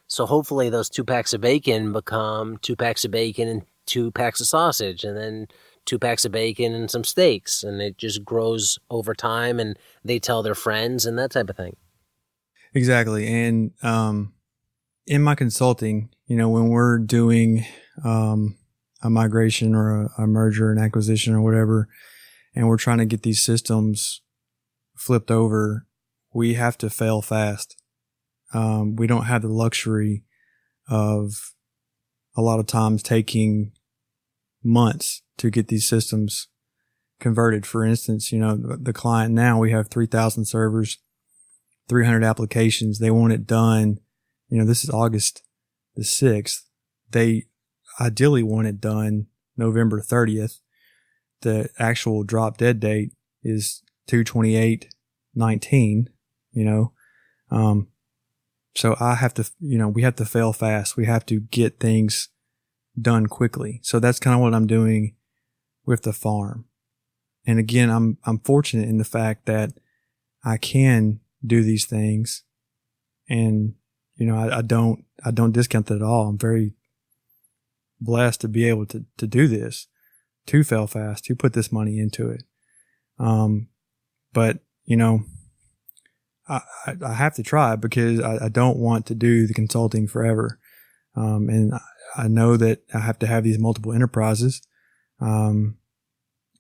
So hopefully those 2 packs of bacon become 2 packs of bacon and 2 packs of sausage, and then 2 packs of bacon and some steaks. And it just grows over time, and they tell their friends and that type of thing. Exactly. And in my consulting, when we're doing a migration or a merger and acquisition or whatever, and we're trying to get these systems flipped over, we have to fail fast. We don't have the luxury of a lot of times taking months to get these systems converted. For instance, the client now, we have 3,000 servers, 300 applications. They want it done. This is August the 6th. They ideally want it done November 30th. The actual drop dead date is 2/28/19, so I have to, we have to fail fast. We have to get things done quickly. So that's kind of what I'm doing with the farm. And again, I'm fortunate in the fact that I can do these things, and I don't discount that at all. I'm very blessed to be able to do this, to fail fast, to put this money into it. But I have to try because I don't want to do the consulting forever. And I know that I have to have these multiple enterprises. And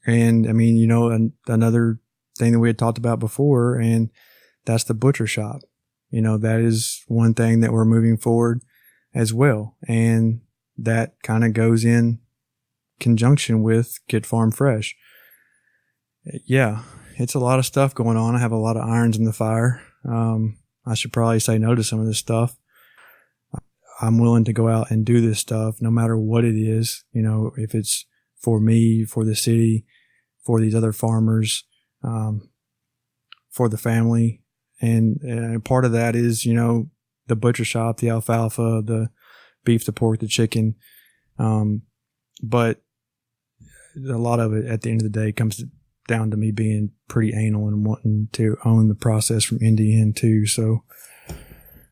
I mean, another thing that we had talked about before, and that's the butcher shop. That is one thing that we're moving forward as well. And that kind of goes in conjunction with Get Farm Fresh. Yeah, it's a lot of stuff going on. I have a lot of irons in the fire. I should probably say no to some of this stuff. I'm willing to go out and do this stuff no matter what it is, if it's for me, for the city, for these other farmers, for the family. And part of that is, the butcher shop, the alfalfa, the beef, the pork, the chicken. But a lot of it at the end of the day comes down to me being pretty anal and wanting to own the process from end to end too. So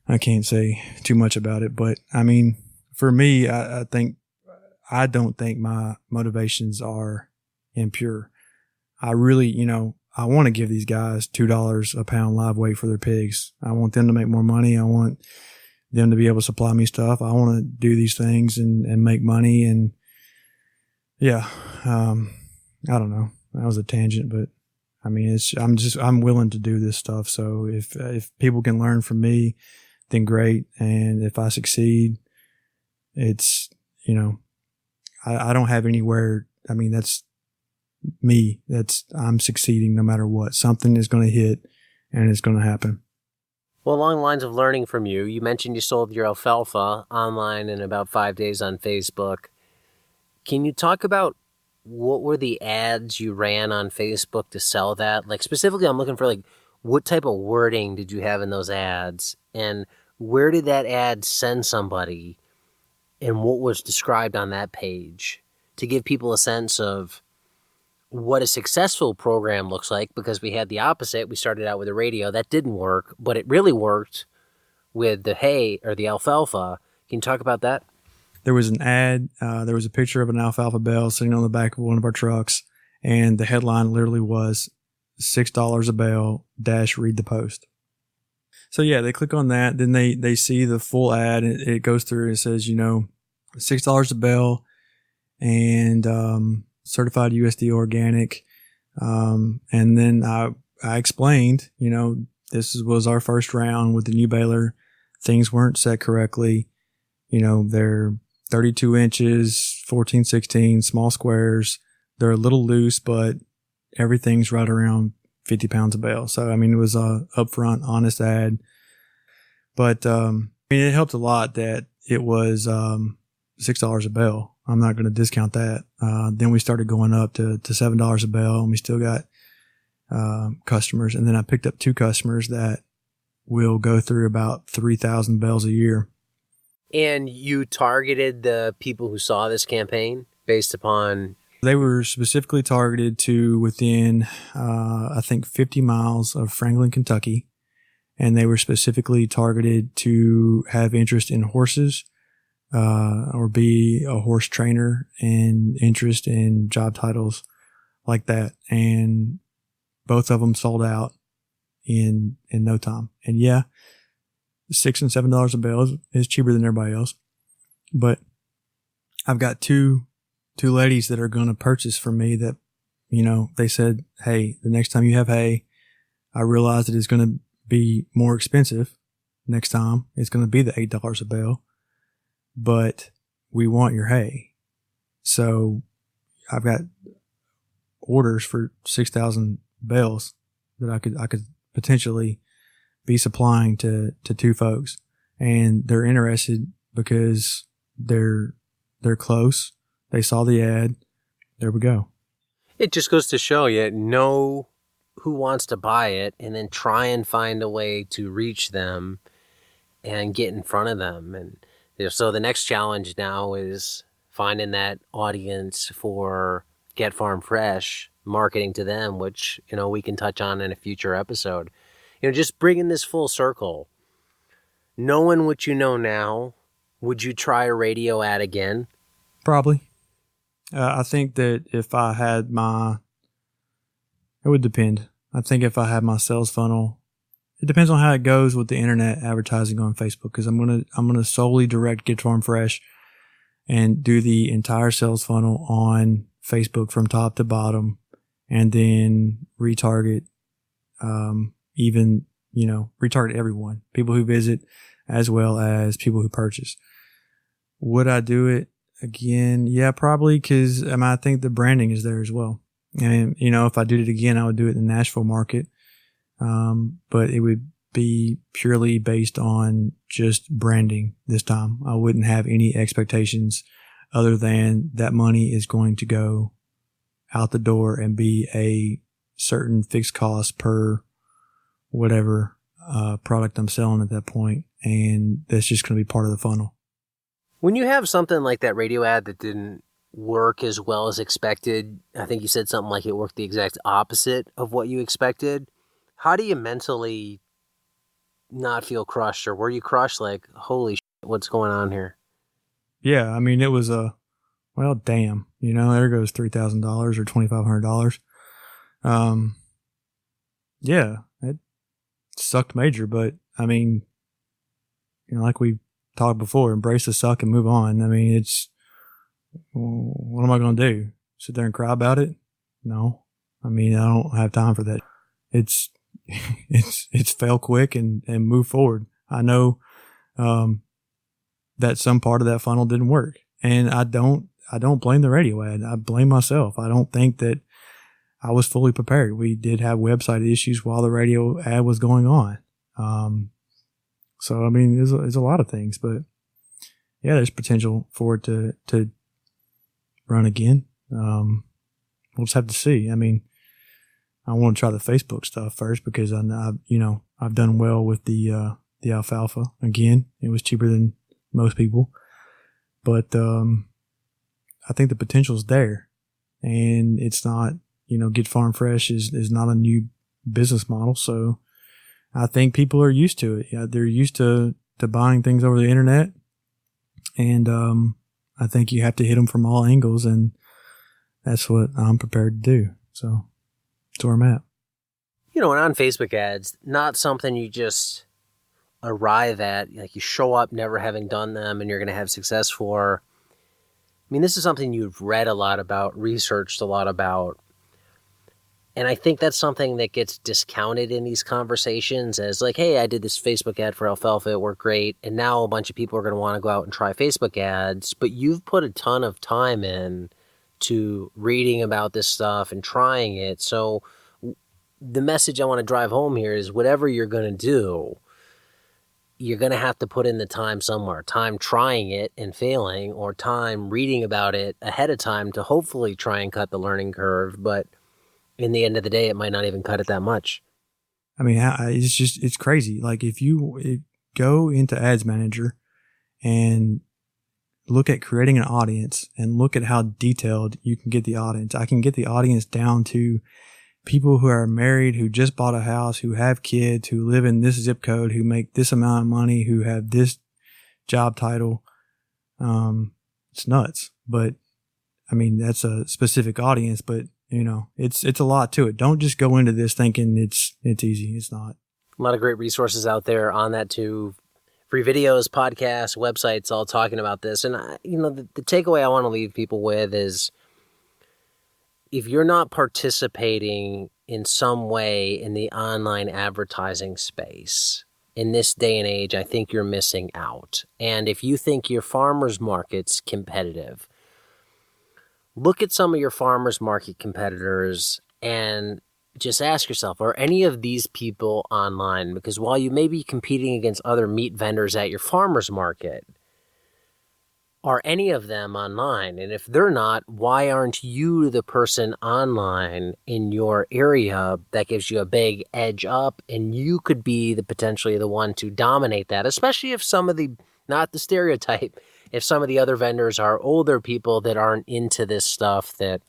I can't say too much about it, but I mean, for me, I don't think my motivations are impure. I really, I want to give these guys $2 a pound live weight for their pigs. I want them to make more money. I want them to be able to supply me stuff. I want to do these things and make money. And yeah, I don't know. That was a tangent, but I mean, I'm willing to do this stuff. So if people can learn from me, then great. And if I succeed, it's, I don't have anywhere. I mean, that's me. I'm succeeding no matter what. Something is going to hit and it's going to happen. Well, along the lines of learning from you, you mentioned you sold your alfalfa online in about 5 days on Facebook. Can you talk about what were the ads you ran on Facebook to sell that? Like specifically, I'm looking for what type of wording did you have in those ads, and where did that ad send somebody, and what was described on that page to give people a sense of what a successful program looks like, because we had the opposite. We started out with a radio that didn't work, but it really worked with the hay or the alfalfa. Can you talk about that? There was an ad. There was a picture of an alfalfa bale sitting on the back of one of our trucks, and the headline literally was $6 a bale - read the post. So yeah, they click on that. Then they see the full ad, and it goes through and it says, $6 a bale and certified USD organic. And then I explained, this was our first round with the new baler. Things weren't set correctly. They're 32 inches, 14/16, small squares. They're a little loose, but everything's right around 50 pounds a bale. So, I mean, it was a upfront, honest ad. But, it helped a lot that it was $6 a bale. I'm not going to discount that. Then we started going up to $7 a bale, and we still got customers. And then I picked up 2 customers that will go through about 3,000 bales a year. And you targeted the people who saw this campaign based upon... They were specifically targeted to within, I think, 50 miles of Franklin, Kentucky. And they were specifically targeted to have interest in horses, or be a horse trainer and interest in job titles like that. And both of them sold out in no time. And yeah, $6 and $7 a bale is cheaper than everybody else. But I've got two ladies that are going to purchase from me that, they said, hey, the next time you have hay, I realize that it's going to be more expensive next time. It's going to be the $8 a bale, but we want your hay. So I've got orders for 6,000 bales that I could potentially be supplying to two folks, and they're interested because they're close. They saw the ad. There we go. It just goes to show you know who wants to buy it, and then try and find a way to reach them and get in front of them. And so the next challenge now is finding that audience for Get Farm Fresh, marketing to them, which, we can touch on in a future episode. Just bringing this full circle. Knowing what you know now, would you try a radio ad again? Probably. I think that if I had it would depend. I think if I had my sales funnel, it depends on how it goes with the internet advertising on Facebook, because I'm gonna solely direct Get Farm Fresh and do the entire sales funnel on Facebook from top to bottom, and then retarget, retarget everyone, people who visit as well as people who purchase. Would I do it again? Yeah, probably, because I think the branding is there as well. And, if I did it again, I would do it in the Nashville market. But it would be purely based on just branding this time. I wouldn't have any expectations other than that money is going to go out the door and be a certain fixed cost per whatever product I'm selling at that point. And that's just going to be part of the funnel. When you have something like that radio ad that didn't work as well as expected, I think you said something like it worked the exact opposite of what you expected. How do you mentally not feel crushed, or were you crushed like, holy shit, what's going on here? Yeah, it was damn, there goes $3,000 or $2,500. Yeah, it sucked major, but like we talked before, embrace the suck and move on. What am I going to do? Sit there and cry about it? No. I don't have time for that. It's fail quick and move forward. I know, that some part of that funnel didn't work, and I don't blame the radio ad. I blame myself. I don't think that I was fully prepared. We did have website issues while the radio ad was going on. So there's a lot of things, but yeah, there's potential for it to run again. We'll just have to see. I want to try the Facebook stuff first, because I've done well with the alfalfa. Again, it was cheaper than most people, but I think the potential is there, and it's not, Get Farm Fresh is not a new business model. So I think people are used to it. Yeah, they're used to buying things over the internet, and I think you have to hit them from all angles, and that's what I'm prepared to do. So that's where I'm at. And on Facebook ads, not something you just arrive at, like you show up never having done them and you're going to have success for. This is something you've read a lot about, researched a lot about. And I think that's something that gets discounted in these conversations as like, hey, I did this Facebook ad for alfalfa, it worked great, and now a bunch of people are going to want to go out and try Facebook ads. But you've put a ton of time in to reading about this stuff and trying it. So the message I want to drive home here is whatever you're going to do, you're going to have to put in the time somewhere. Time trying it and failing, or time reading about it ahead of time to hopefully try and cut the learning curve. But in the end of the day, it might not even cut it that much. It's crazy. Like if you go into Ads Manager and look at creating an audience and look at how detailed you can get the audience. I can get the audience down to people who are married, who just bought a house, who have kids, who live in this zip code, who make this amount of money, who have this job title. It's nuts. But that's a specific audience, but it's a lot to it. Don't just go into this thinking it's easy. It's not. A lot of great resources out there on that too. Free videos, podcasts, websites, all talking about this. And the takeaway I want to leave people with is, if you're not participating in some way in the online advertising space in this day and age, I think you're missing out. And if you think your farmer's market's competitive, look at some of your farmers market competitors and just ask yourself, are any of these people online? Because while you may be competing against other meat vendors at your farmers market, are any of them online? And if they're not, why aren't you the person online in your area that gives you a big edge up? And you could be potentially the one to dominate that, especially if some of the, not the stereotype, if some of the other vendors are older people that aren't into this stuff that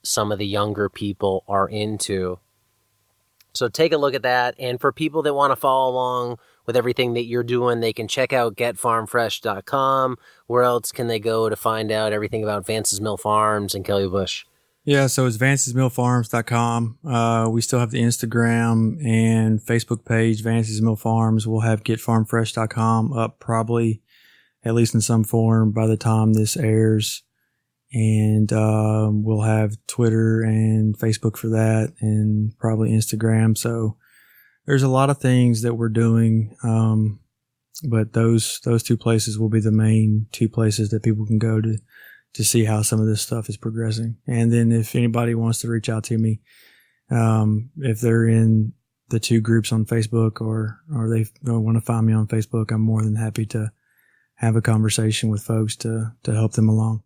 some of the younger people are into. So take a look at that. And for people that want to follow along with everything that you're doing, they can check out getfarmfresh.com. Where else can they go to find out everything about Vance's Mill Farms and Kelly Bush? Yeah, so it's vancesmillfarms.com. We still have the Instagram and Facebook page, Vance's Mill Farms. We'll have getfarmfresh.com up probably, at least in some form, by the time this airs. And we'll have Twitter and Facebook for that, and probably Instagram. So there's a lot of things that we're doing, but those two places will be the main two places that people can go to see how some of this stuff is progressing. And then if anybody wants to reach out to me, if they're in the two groups on Facebook or they want to find me on Facebook, I'm more than happy to have a conversation with folks to help them along.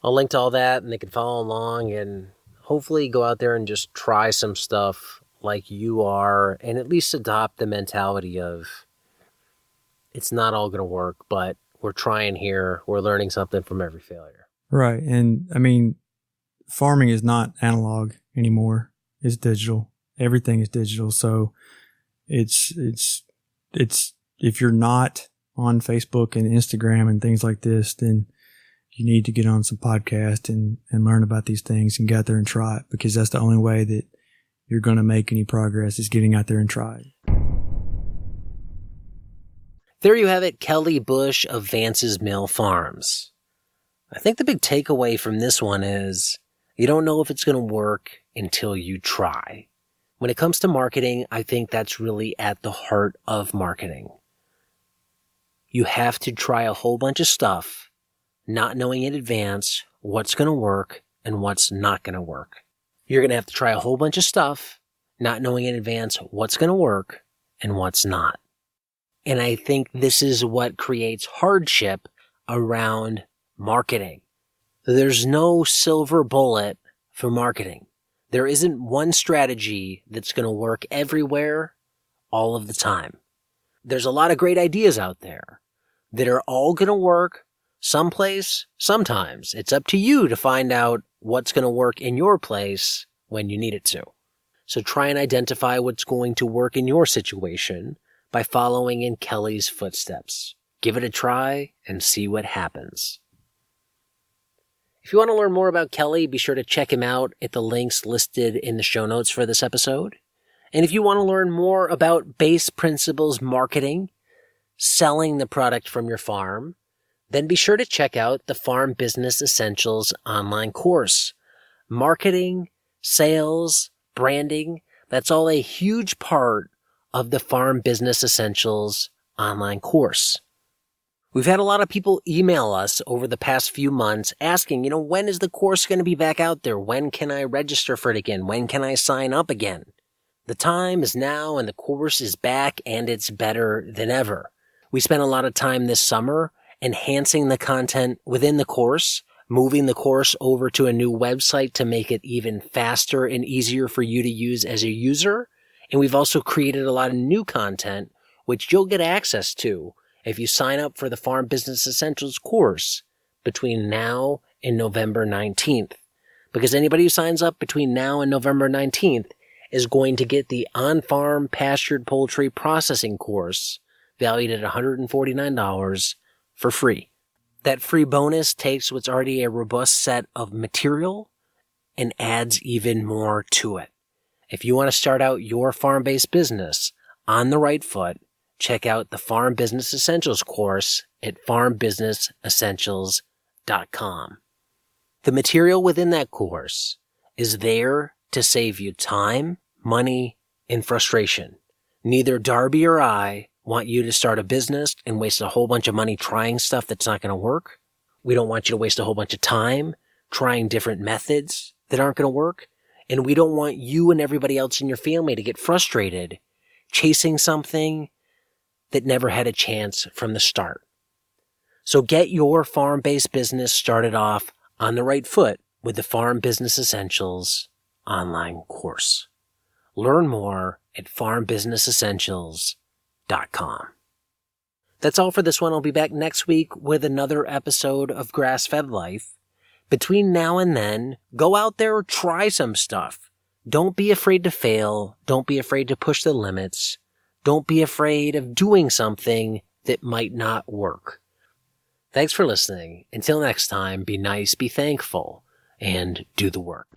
I'll link to all that, and they can follow along and hopefully go out there and just try some stuff like you are, and at least adopt the mentality of it's not all going to work, but we're trying here. We're learning something from every failure. Right. And I mean, farming is not analog anymore. It's digital. Everything is digital. So it's if you're not on Facebook and Instagram and things like this, then you need to get on some podcast and learn about these things and get out there and try it, because that's the only way that you're going to make any progress is getting out there and try it. There you have it, Kelly Bush of Vance's Mill Farms. I think the big takeaway from this one is you don't know if it's going to work until you try. When it comes to marketing, I think that's really at the heart of marketing. You have to try a whole bunch of stuff, not knowing in advance what's going to work and what's not going to work. You're going to have to try a whole bunch of stuff, not knowing in advance what's going to work and what's not. And I think this is what creates hardship around marketing. There's no silver bullet for marketing. There isn't one strategy that's going to work everywhere all of the time. There's a lot of great ideas out there that are all going to work someplace, sometimes. It's up to you to find out what's going to work in your place when you need it to. So try and identify what's going to work in your situation by following in Kelly's footsteps. Give it a try and see what happens. If you want to learn more about Kelly, be sure to check him out at the links listed in the show notes for this episode. And if you want to learn more about base principles marketing, selling the product from your farm, then be sure to check out the Farm Business Essentials online course. Marketing, sales, branding, that's all a huge part of the Farm Business Essentials online course. We've had a lot of people email us over the past few months asking, when is the course going to be back out there? When can I register for it again? When can I sign up again? The time is now, and the course is back, and it's better than ever. We spent a lot of time this summer enhancing the content within the course, moving the course over to a new website to make it even faster and easier for you to use as a user. And we've also created a lot of new content, which you'll get access to if you sign up for the Farm Business Essentials course between now and November 19th. Because anybody who signs up between now and November 19th is going to get the on-farm pastured poultry processing course valued at $149 for free. That free bonus takes what's already a robust set of material and adds even more to it. If you want to start out your farm-based business on the right foot, check out the Farm Business Essentials course at farmbusinessessentials.com. The material within that course is there to save you time, money, and frustration. Neither Darby or I want you to start a business and waste a whole bunch of money trying stuff that's not going to work. We don't want you to waste a whole bunch of time trying different methods that aren't going to work. And we don't want you and everybody else in your family to get frustrated chasing something that never had a chance from the start. So get your farm-based business started off on the right foot with the Farm Business Essentials online course. Learn more at farmbusinessessentials.com. That's all for this one. I'll be back next week with another episode of Grassfed Life. Between now and then, go out there, try some stuff. Don't be afraid to fail. Don't be afraid to push the limits. Don't be afraid of doing something that might not work. Thanks for listening. Until next time, be nice, be thankful, and do the work.